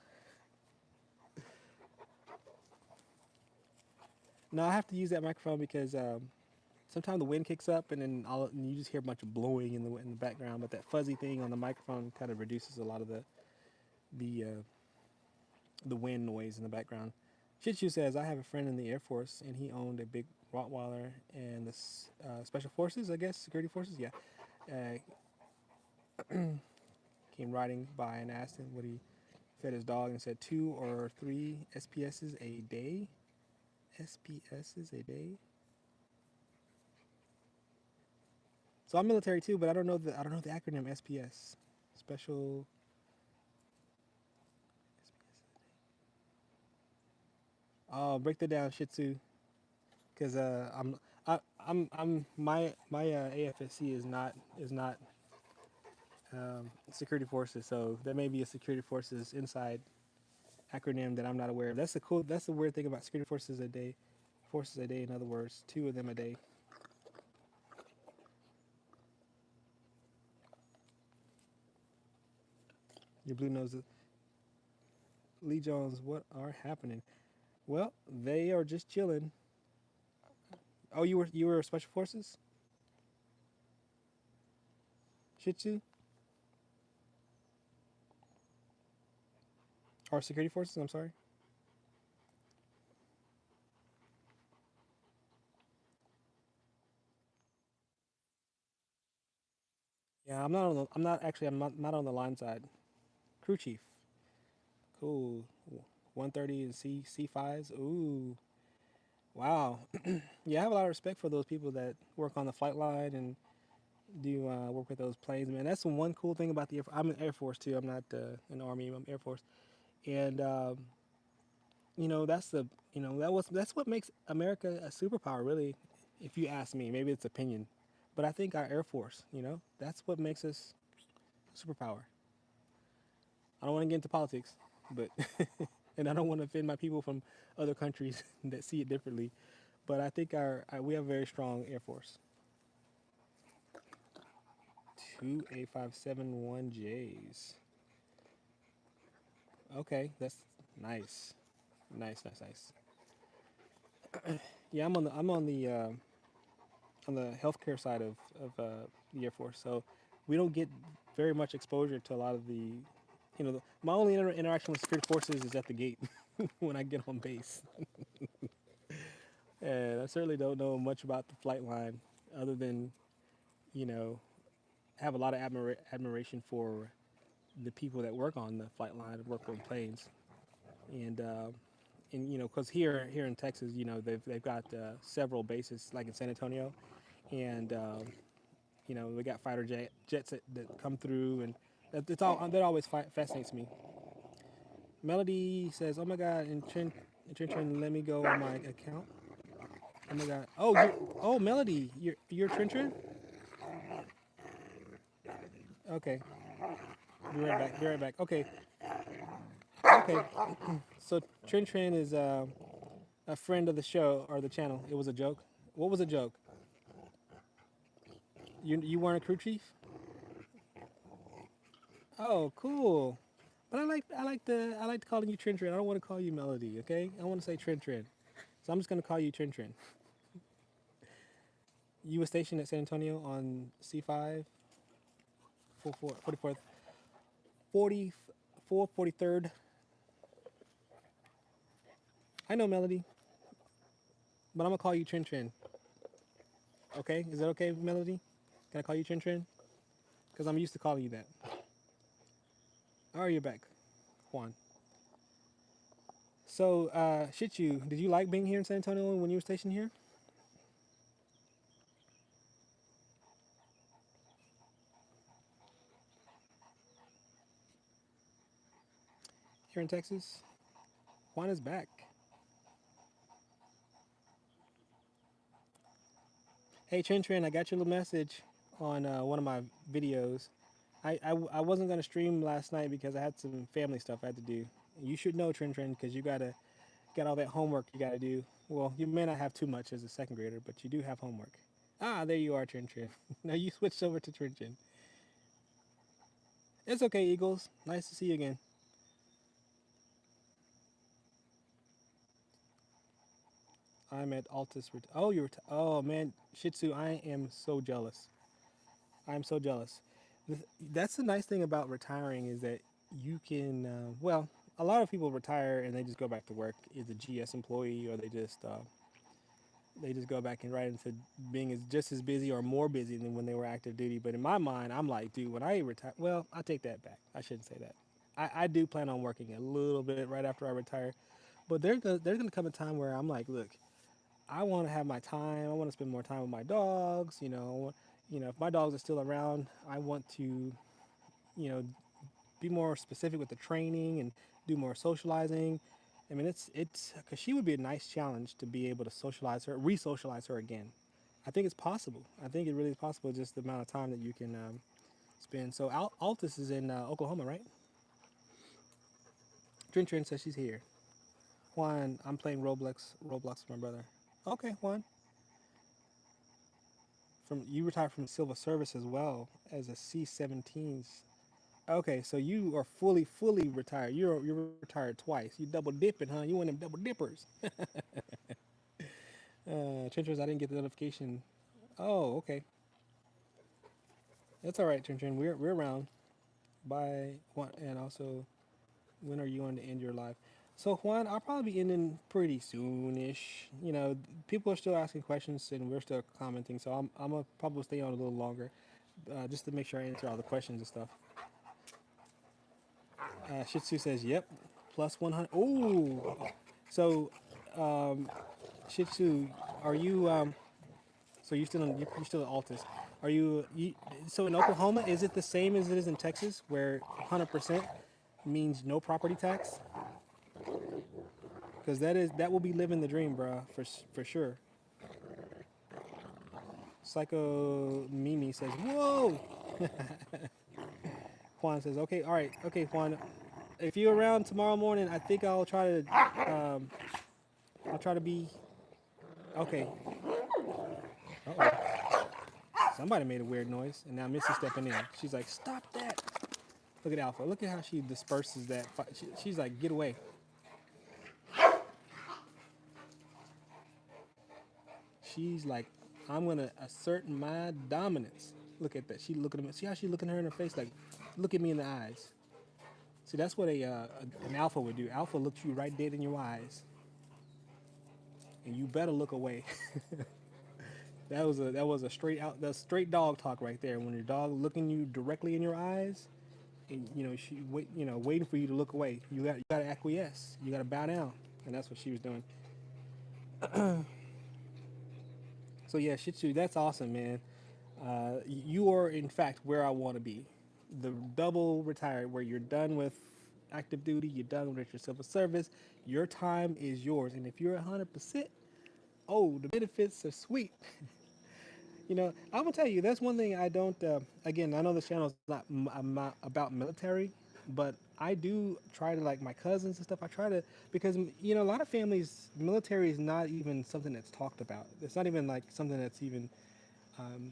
no, I have to use that microphone because sometimes the wind kicks up, and then and you just hear a bunch of blowing in the background. But that fuzzy thing on the microphone kind of reduces a lot of the the wind noise in the background. Shih Tzu says, I have a friend in the Air Force, and he owned a big Rottweiler, and the Special Forces, I guess, security forces, yeah, came riding by and asked him what he fed his dog, and said 2 or 3 SPSs a day. SPSs a day. So I'm military too, but I don't know the acronym SPS. Special. Oh, break that down, Shih Tzu, because I'm my AFSC is not security forces. So that may be a security forces inside acronym that I'm not aware of. That's the weird thing about security forces a day. Forces a day, in other words, 2 of them a day. Your blue noses. Lee Jones, what are happening? Well, they are just chilling. Oh, you were special forces? Shih Tzu? Or security forces, I'm sorry. Yeah, I'm not on the line side. Crew chief. Cool. 130 and C5s. Ooh. Wow. Yeah, I have a lot of respect for those people that work on the flight line and do work with those planes, man. That's the one cool thing about the I'm in Air Force too. I'm not in the Army. I'm Air Force, and that's the that's what makes America a superpower, really. If you ask me, maybe it's opinion, but I think our Air Force, that's what makes us a superpower. I don't want to get into politics, but and I don't want to offend my people from other countries that see it differently. But I think we have a very strong Air Force. 2A571Js. Okay, that's nice, nice, nice, nice. Yeah, I'm on the healthcare side of the Air Force, so we don't get very much exposure to a lot of my only interaction with security forces is at the gate when I get on base, and I certainly don't know much about the flight line other than you know have a lot of admiration for the people that work on the flight line work on planes, and because here in Texas, they've got several bases like in San Antonio, and we got fighter jets that come through, and that always fascinates me. Melody says, "Oh my God, and let me go on my account. Oh my God. Oh Melody, you're Trin. Okay, be right back. Be right back. Okay, okay. So Trin is a friend of the show or the channel. It was a joke. What was a joke? You weren't a crew chief? Oh, cool. But I like calling you Trin. I don't want to call you Melody. Okay, I want to say Trin. So I'm just gonna call you Trin. You were stationed at San Antonio on C5, 44th, 44, 43rd. I know Melody, but I'm gonna call you Trin. Okay, is that okay, Melody? Can I call you Trin? Because I'm used to calling you that. Oh, you're back, Juan. So, Shih Tzu, did you like being here in San Antonio when you were stationed here in Texas? Juan is back. Hey, Trin, I got your little message on one of my videos. I wasn't going to stream last night because I had some family stuff I had to do. You should know, Trin, because you got all that homework you got to do. Well, you may not have too much as a second grader, but you do have homework. Ah, there you are, Trin. Now you switched over to Trin. It's okay, Eagles. Nice to see you again. I'm at Altus. Oh, oh man, Shih Tzu, I am so jealous. I'm so jealous. That's the nice thing about retiring is that you can. Well, a lot of people retire and they just go back to work as a GS employee, or they just go back and right into being just as busy or more busy than when they were active duty. But in my mind, I'm like, dude, when I retire, well, I take that back. I shouldn't say that. I do plan on working a little bit right after I retire, but there's gonna come a time where I'm like, look, I want to have my time. I want to spend more time with my dogs. If my dogs are still around, I want to, you know, be more specific with the training and do more socializing. I mean, it's because she would be a nice challenge to be able to re-socialize her again. I think it's possible. I think it really is possible. Just the amount of time that you can spend. So Altus is in Oklahoma, right? Trin says she's here. Juan, I'm playing Roblox with my brother. Okay, Juan. From you retired from civil service as well as a C-17s. Okay, so you are fully retired. You're retired twice. You double dipping, huh? You one of them double dippers. Chinchers, I didn't get the notification. Oh, okay. That's all right, Chinchin. We're around. By what? And also, when are you going to end your life? So Juan, I'll probably be ending pretty soonish. People are still asking questions and we're still commenting, so I'm gonna probably stay on a little longer, just to make sure I answer all the questions and stuff. Shih Tzu says, "Yep, plus 100." Oh, so Shih Tzu, are you? So you're still at Altus. Are you? So in Oklahoma, is it the same as it is in Texas, where 100% means no property tax? Because that will be living the dream, bro, for sure. Psycho Mimi says, "Whoa." Juan says, "Okay, all right, okay, Juan. If you're around tomorrow morning, I think I'll try to be okay." Uh-oh. Somebody made a weird noise, and now Missy's stepping in. She's like, "Stop that!" Look at Alpha. Look at how she disperses that. She's like, "Get away." She's like, "I'm gonna assert my dominance." Look at that. She looking at me. See how she looking her in her face? Like, look at me in the eyes. See, that's what an alpha would do. Alpha looks you right dead in your eyes, and you better look away. That was a straight dog talk right there. When your dog looking you directly in your eyes, and she waiting for you to look away. You got to acquiesce. You got to bow down, and that's what she was doing. So yeah, Shih Tzu, that's awesome, man. You are in fact where I want to be. The double retired, where you're done with active duty, you're done with your civil service. Your time is yours, and if you're 100%, oh, the benefits are sweet. I'm gonna tell you that's one thing I don't. Again, I know this channel is not about military, but I do try to, like, my cousins and stuff. I try to, because a lot of families, military is not even something that's talked about. It's not even like something that's even um,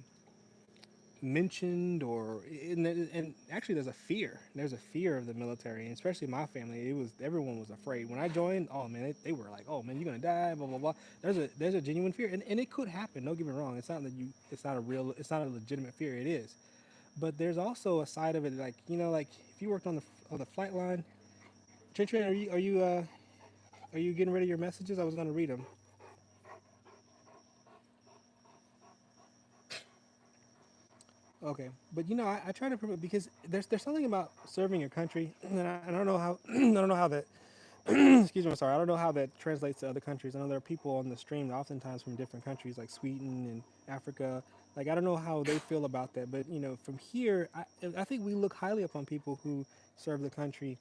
mentioned, or and actually there's a fear. There's a fear of the military, and especially my family. Everyone was afraid when I joined. Oh man, they were like, oh man, you're gonna die, blah blah blah. There's a genuine fear, and it could happen. Don't get me wrong. It's not a legitimate fear. It is, but there's also a side of it, like, like if you worked on the flight line. Trent, are you getting rid of your messages? I was gonna read them. Okay, but I try to promote, because there's something about serving your country, and I don't know how I don't know how that excuse me, sorry, I don't know how that translates to other countries. I know there are people on the stream oftentimes from different countries like Sweden and Africa. Like, I don't know how they feel about that, but from here, I think we look highly upon people who serve the country,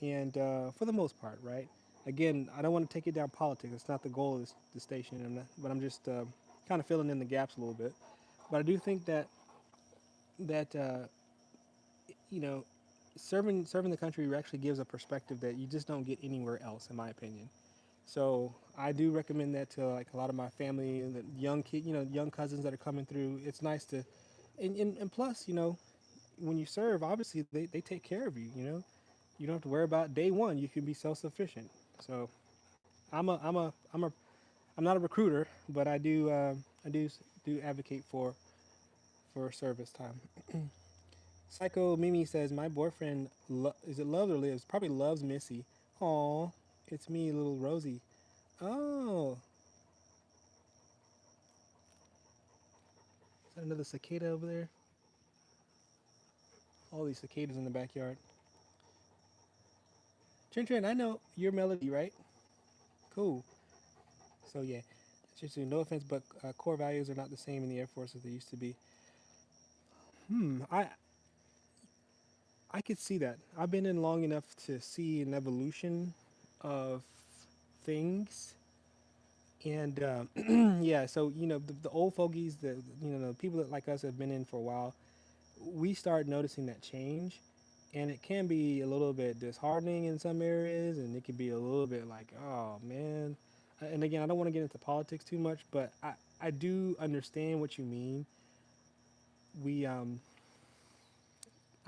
and for the most part, right? Again, I don't want to take it down politics. It's not the goal of this station, but I'm just kind of filling in the gaps a little bit. But I do think that you know, serving the country actually gives a perspective that you just don't get anywhere else, in my opinion. So I do recommend that to, like, a lot of my family and the young cousins that are coming through. It's nice to, and plus, when you serve, obviously they take care of you. You don't have to worry about day one. You can be self sufficient. So I'm not a recruiter, but I do advocate for service time. Psycho Mimi says my boyfriend is it loves or lives? Probably loves Missy. Aw, it's me, little Rosie. Oh, is that another cicada over there? All these cicadas in the backyard. Trin, I know your melody, right? Cool. So yeah, just no offense, but core values are not the same in the Air Force as they used to be. I could see that. I've been in long enough to see an evolution of things, and yeah. So the old fogies, the people that like us have been in for a while, we start noticing that change, and it can be a little bit disheartening in some areas, and it can be a little bit like, oh man. And again, I don't want to get into politics too much, but I do understand what you mean. We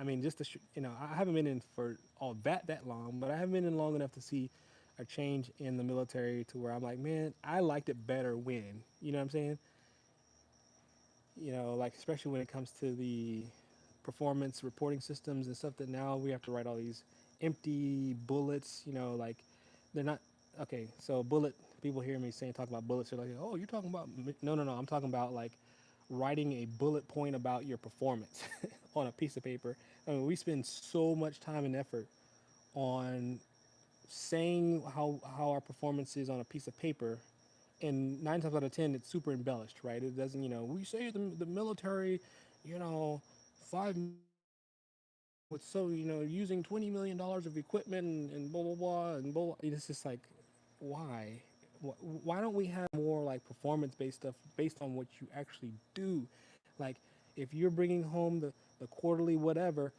I mean, just to I haven't been in for all that long, but I haven't been in long enough to see a change in the military to where I'm like, man, I liked it better when. You know what I'm saying? Like, especially when it comes to the performance reporting systems and stuff, that now we have to write all these empty bullets. Like, they're not okay. So bullet, people hear me saying talk about bullets. They're like, oh, you're talking about no, no, no. I'm talking about, like, writing a bullet point about your performance on a piece of paper. I mean, we spend so much time and effort on saying how our performance is on a piece of paper, and nine times out of ten, it's super embellished, right? It doesn't, we say the military, you know, 5 million with, so, using $20 million of equipment, and blah blah blah and blah. It's just like, why? Why don't we have more, like, performance based stuff based on what you actually do? Like, if you're bringing home the quarterly whatever,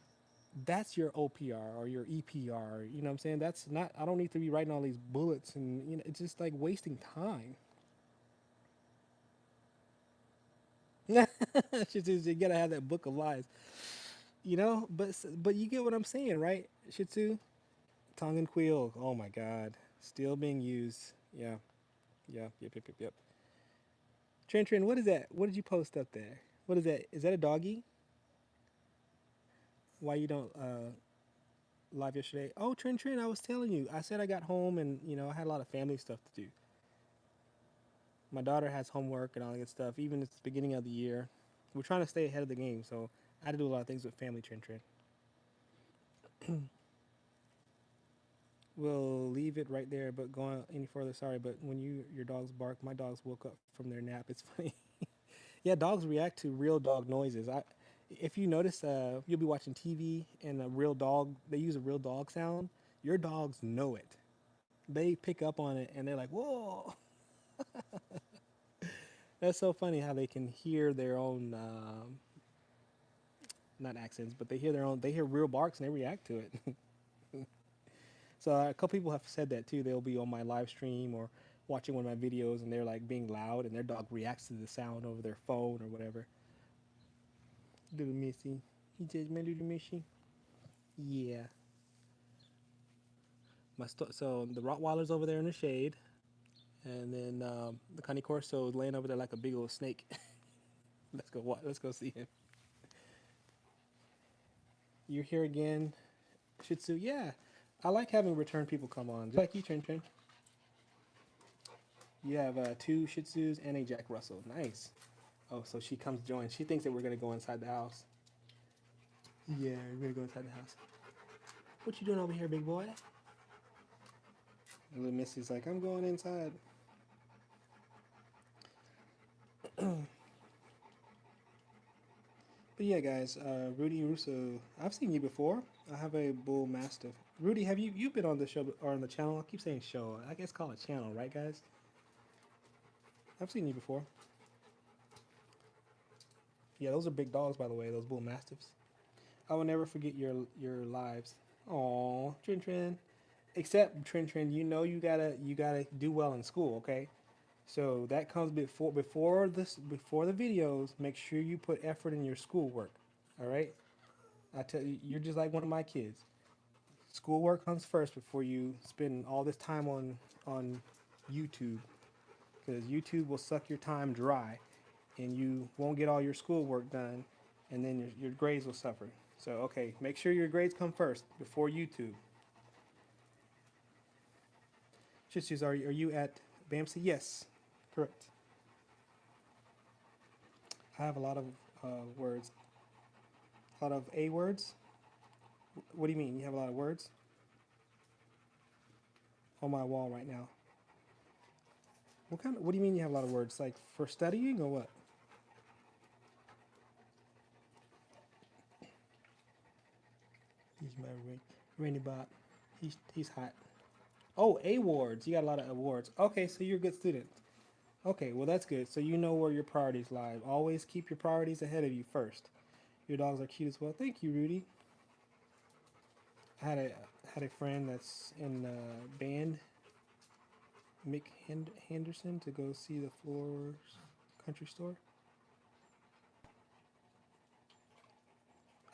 that's your OPR or your EPR. You know what I'm saying? That's not. I don't need to be writing all these bullets, and it's just like wasting time. You gotta have that book of lies, but you get what I'm saying, right? Shih Tzu, tongue and quill. Oh my God, still being used. Yeah, yeah, yep. Trin, what is that? What did you post up there? What is that? Is that a doggy? Why you don't live yesterday? Oh, Trin, I was telling you. I said I got home, and I had a lot of family stuff to do. My daughter has homework and all that good stuff. Even it's the beginning of the year, we're trying to stay ahead of the game, so I had to do a lot of things with family. Trin. We'll leave it right there, but going any further, sorry. But when your dogs bark, my dogs woke up from their nap. It's funny. Yeah, dogs react to real dog noises. If you notice, you'll be watching TV and a real dog. They use a real dog sound. Your dogs know it. They pick up on it and they're like, "Whoa!" That's so funny how they can hear their own, not accents, but they hear their own. They hear real barks and they react to it. So a couple people have said that too. They'll be on my live stream or watching one of my videos and they're like being loud and their dog reacts to the sound over their phone or whatever. Little Missy. He just my little Missy. Yeah. So the Rottweiler's over there in the shade, and then the Cane Corso is laying over there like a big old snake. Let's go see him. You're here again, Shih Tzu. Yeah, I like having return people come on. Just like you, Trin Trin. You have two Shih Tzus and a Jack Russell. Nice. Oh, so she comes join. She thinks that we're gonna go inside the house. Yeah, we're gonna go inside the house. What you doing over here, big boy? And little Missy's like, I'm going inside. But yeah, guys, Rudy Russo, I've seen you before. I have a bull mastiff. Rudy, have you been on the show or on the channel? I keep saying show. I guess call it channel, right, guys? I've seen you before. Yeah, those are big dogs, by the way. Those bull mastiffs. I will never forget your lives. Aw, Trin Trin. Except Trin Trin, you gotta do well in school, okay? So that comes before the videos. Make sure you put effort in your schoolwork. All right. I tell you, you're just like one of my kids. Schoolwork comes first before you spend all this time on YouTube, because YouTube will suck your time dry, and you won't get all your schoolwork done, and then your grades will suffer. So okay, make sure your grades come first before YouTube. Shitsus, are you at BAMC? Yes, correct. I have a lot of words, a lot of A words. What do you mean? You have a lot of words on my wall right now. What do you mean you have a lot of words? Like for studying or what? He's my rainy bot. He's hot. Oh, awards. You got a lot of awards. Okay, so you're a good student. Okay, well that's good. So you know where your priorities lie. Always keep your priorities ahead of you first. Your dogs are cute as well. Thank you, Rudy. I had a friend that's in band, Mick Henderson, to go see the Floors Country Store.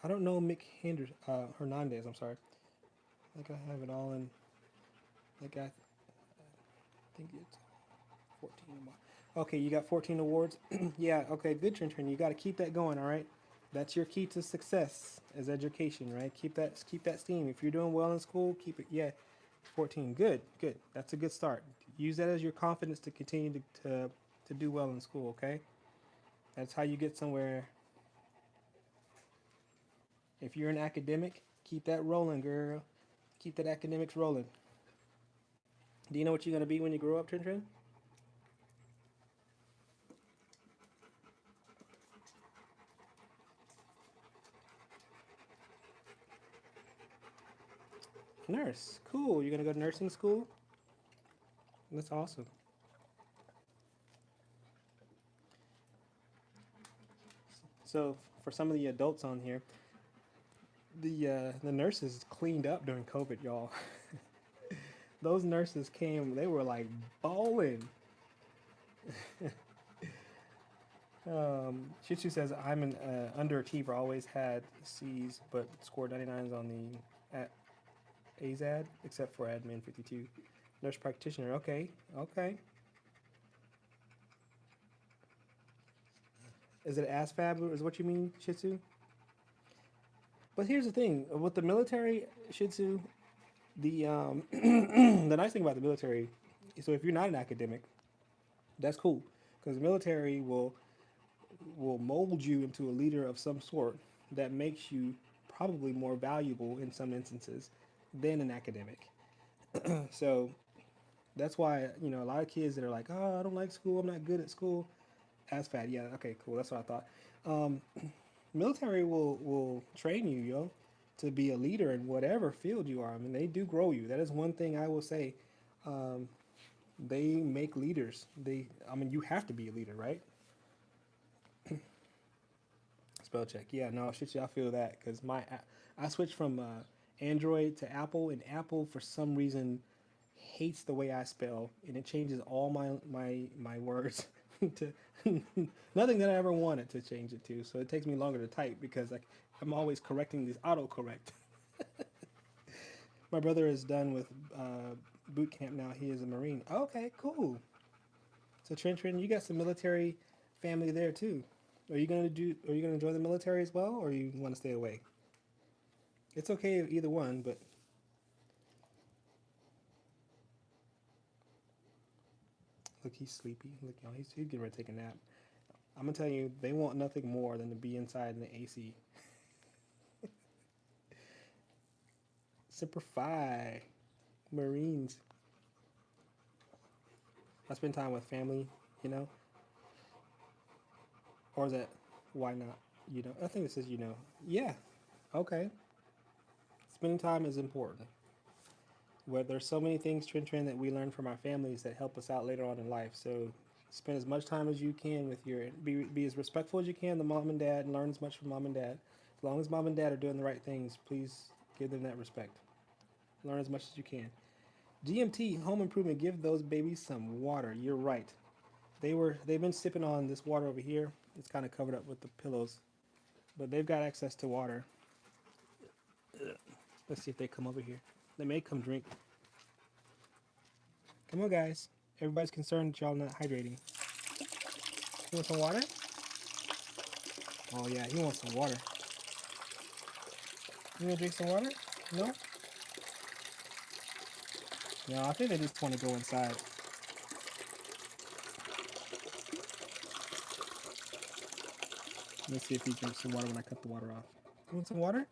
I don't know Mick Hernandez. I'm sorry. Like I have it all in. Like I think it's 14. Okay, you got 14 awards. Yeah. Okay. Good, Trent. You got to keep that going. All right. That's your key to success as education, right? Keep that steam. If you're doing well in school, keep it. Yeah. 14. Good. Good. That's a good start. Use that as your confidence to continue to do well in school. Okay. That's how you get somewhere. If you're an academic, keep that rolling, girl. Keep that academics rolling. Do you know what you're gonna be when you grow up, Trin? Nurse. Cool. You're gonna go to nursing school. That's awesome. So for some of the adults on here, the nurses cleaned up during COVID, y'all. Those nurses came. They were like bowling. Shih Tzu says I'm an underachiever. Always had C's, but scored 99s on the AZAD, except for admin 52. Nurse practitioner. Okay, okay. Is it ASFAB? Is what you mean, Shih Tzu? But here's the thing with the military Shih Tzu. The the nice thing about the military, so if you're not an academic, that's cool, because the military will mold you into a leader of some sort that makes you probably more valuable in some instances than an academic. So that's why, a lot of kids that are like, oh, I don't like school, I'm not good at school. As fat, yeah, okay, cool. That's what I thought. Um, Military will train you, to be a leader in whatever field you are. I mean, they do grow you. That is one thing I will say. Um, they make leaders. I mean, you have to be a leader, right? Spell check. Yeah, no, shit, y'all feel that because I switched from Android to Apple, and Apple for some reason hates the way I spell, and it changes all my words to nothing that I ever wanted to change it to. So it takes me longer to type because I'm always correcting these autocorrect. My brother is done with boot camp now. He is a Marine. Okay, cool. So Trent, you got some military family there too. Are you gonna join the military as well, or you want to stay away? It's okay either one, but look, he's sleepy. Look, y'all, he's getting ready to take a nap. I'm gonna tell you, they want nothing more than to be inside in the AC. Semper Fi, Marines. I spend time with family, you know, or is that why not? I think it says Yeah, okay. Spending time is important. Where there's so many things, Trent, that we learn from our families that help us out later on in life. So spend as much time as you can with be as respectful as you can to mom and dad, and learn as much from mom and dad. As long as mom and dad are doing the right things, please give them that respect. Learn as much as you can. GMT home improvement. Give those babies some water. You're right. They've been sipping on this water over here. It's kind of covered up with the pillows, but they've got access to water. Let's see if they come over here. They may come drink. Come on, guys. Everybody's concerned that y'all not hydrating. You want some water? Oh yeah, he wants some water. You wanna drink some water? No? No, I think they just want to go inside. Let's see if he drinks some water when I cut the water off. You want some water?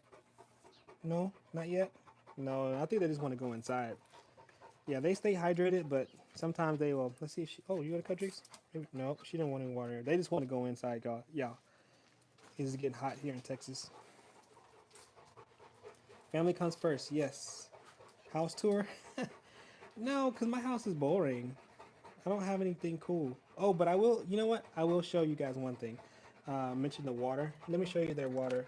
No, not yet. No, I think they just want to go inside. Yeah, they stay hydrated, but sometimes they will. Let's see if she. Oh, you want to cut drinks? No, she didn't want any water. They just want to go inside, y'all. Yeah, it's getting hot here in Texas. Family comes first. Yes. House tour? No, because my house is boring. I don't have anything cool. Oh, but I will. You know what? I will show you guys one thing. Mention the water. Let me show you their water.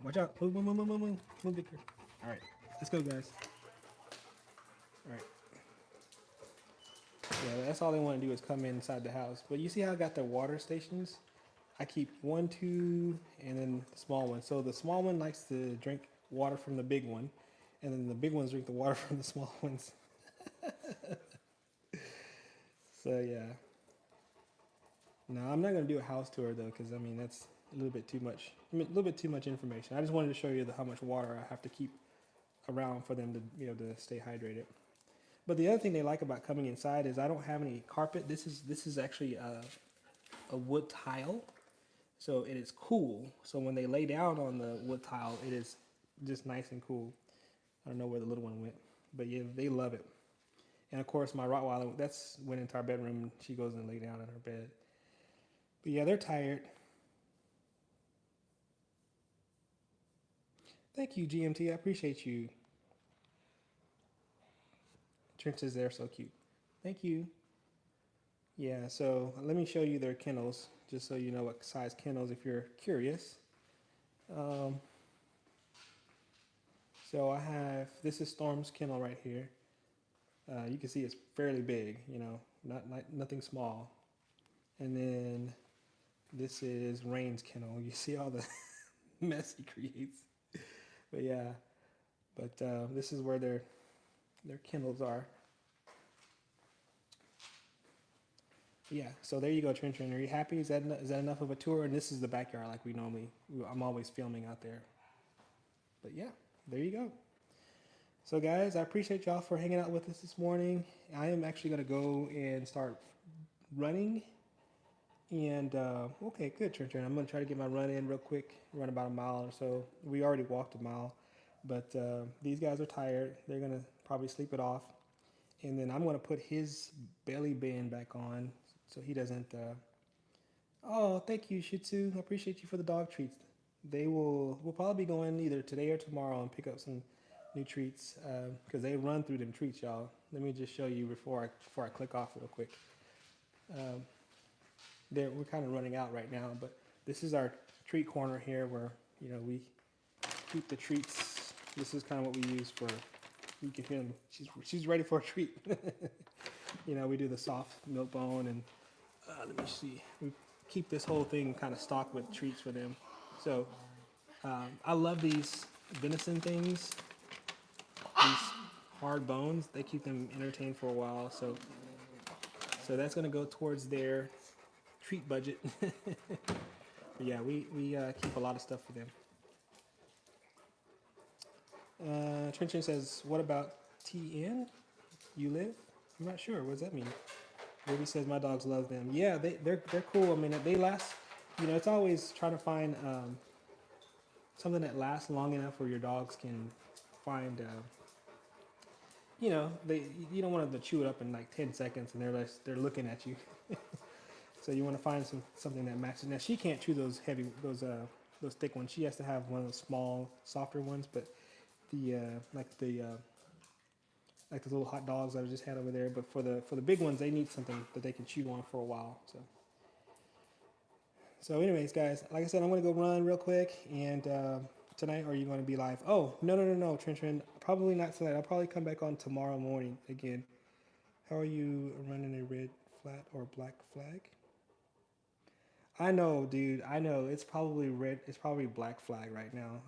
Watch out! Move, Victor. All right, let's go, guys. All right. Yeah, that's all they want to do is come inside the house. But you see how I got their water stations? I keep one, two, and then the small one. So the small one likes to drink water from the big one, and then the big ones drink the water from the small ones. So yeah. No, I'm not gonna do a house tour though, because I mean that's a little bit too much. I mean, a little bit too much information. I just wanted to show you how much water I have to keep around for them to to stay hydrated. But the other thing they like about coming inside is I don't have any carpet. This is actually a wood tile, so it is cool. So when they lay down on the wood tile, it is just nice and cool. I don't know where the little one went, but yeah, they love it. And of course, my Rottweiler that's went into our bedroom. And she goes and lay down in her bed. But yeah, they're tired. Thank you, GMT. I appreciate you. Trench is there, so cute. Thank you. Yeah, so let me show you their kennels, just so you know what size kennels if you're curious. Um, so I have, this is Storm's kennel right here. You can see it's fairly big, not nothing small. And then this is Rain's kennel. You see all the mess he creates. But yeah, but this is where their kennels are. Yeah, so there you go, Trent. Are you happy? Is that enough of a tour? And this is the backyard like I'm always filming out there. But yeah, there you go. So guys, I appreciate y'all for hanging out with us this morning. I am actually gonna go and start running. And okay, good, Trent. I'm gonna try to get my run in real quick. Run about a mile or so. We already walked a mile, but these guys are tired. They're gonna probably sleep it off, and then I'm gonna put his belly band back on so he doesn't. Oh, thank you, Shih Tzu. I appreciate you for the dog treats. We'll probably be going either today or tomorrow and pick up some new treats because they run through them treats, y'all. Let me just show you before I click off real quick. Um, we're kind of running out right now, but this is our treat corner here where we keep the treats. This is kind of what we use for. You can hear them. She's ready for a treat. We do the soft milk bone and let me see. We keep this whole thing kind of stocked with treats for them. So I love these venison things. These hard bones. They keep them entertained for a while. So that's gonna go towards their treat budget. But yeah, we keep a lot of stuff for them. Trinchin says, "What about TN? You live? I'm not sure. What does that mean?" Ruby says, "My dogs love them. Yeah, they're cool. I mean, they last. It's always trying to find something that lasts long enough where your dogs can find. They you don't want them to chew it up in like 10 seconds and they're looking at you. So you want to find something that matches. Now she can't chew those thick ones. She has to have one of those small, softer ones. But the like the little hot dogs that I just had over there. But for the big ones, they need something that they can chew on for a while. So anyways, guys, like I said, I'm gonna go run real quick. And tonight, are you going to be live? Oh, no, Trin. Probably not tonight. I'll probably come back on tomorrow morning again. How are you running a red flat or black flag? I know, dude. I know. It's probably red. It's probably black flag right now.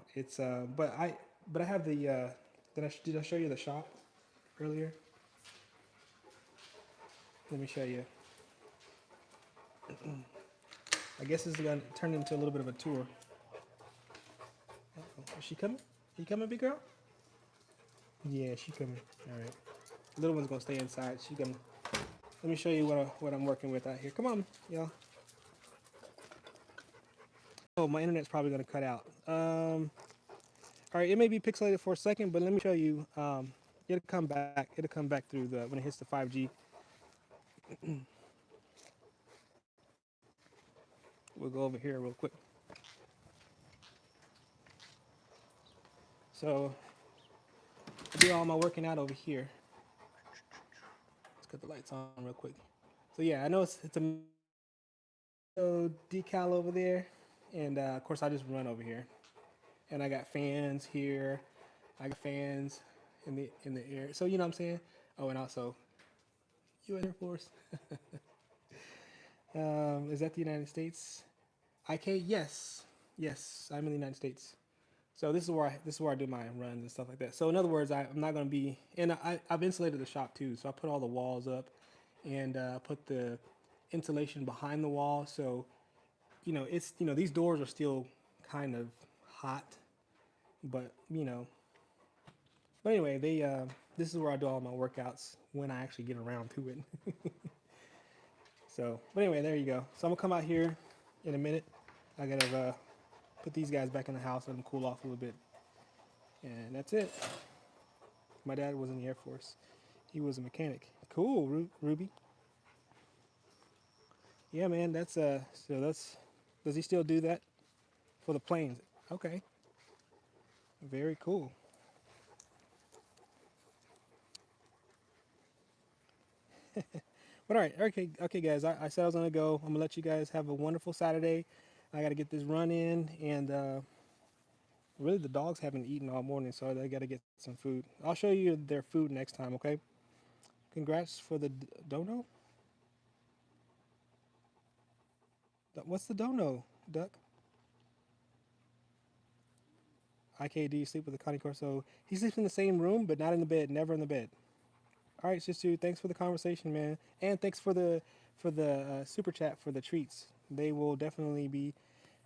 But I have the. Did I show you the shop earlier? Let me show you. I guess this is gonna turn into a little bit of a tour. Uh-oh. Is she coming? You coming, big girl? Yeah, she coming. All right. Little one's gonna stay inside. She gonna. Let me show you what I'm working with out here. Come on, y'all. Oh, my internet's probably gonna cut out. All right, it may be pixelated for a second, but let me show you. It'll come back. It'll come back through the when it hits the 5G. We'll go over here real quick. So I do all my working out over here. Let's cut the lights on real quick. So yeah, I know it's a decal over there, and of course I just run over here, and I got fans here. I got fans in the air. So you know what I'm saying. Oh, and also U.S. Air Force. Is that the United States? IK? Yes, yes. I'm in the United States. So this is where I do my runs and stuff like that. So in other words, I'm not going to be, and I've insulated the shop too. So I put all the walls up, and put the insulation behind the wall. So it's these doors are still kind of hot, but anyway, they this is where I do all my workouts when I actually get around to it. So, but anyway, there you go. So I'm gonna come out here in a minute. I gotta put these guys back in the house, let them cool off a little bit, and that's it. My dad was in the Air Force. He was a mechanic. Cool, Ruby. Yeah, man. So that's. Does he still do that for the planes? Okay, very cool. But all right, okay, guys. I said I was gonna go. I'm gonna let you guys have a wonderful Saturday. I gotta get this run in, and really the dogs haven't eaten all morning, so I gotta get some food. I'll show you their food next time. Okay. Congrats for the dono. What's the dono, Duck? IKD sleep with the Connie Corso. He sleeps in the same room, but not in the bed. Never in the bed. All right, Sister. Thanks for the conversation, man, and thanks for the super chat for the treats. They will definitely be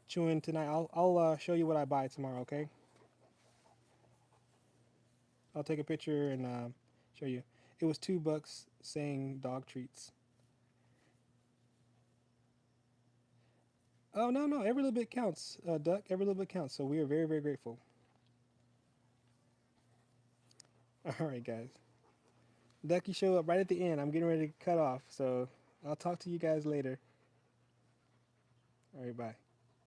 chewing tonight. I'll show you what I buy tomorrow. Okay. I'll take a picture and show you. It was $2 saying dog treats. Oh no, no, every little bit counts, Duck. Every little bit counts. So we are very, very grateful. All right, guys. Duck, you show up right at the end. I'm getting ready to cut off, so I'll talk to you guys later. All right, bye.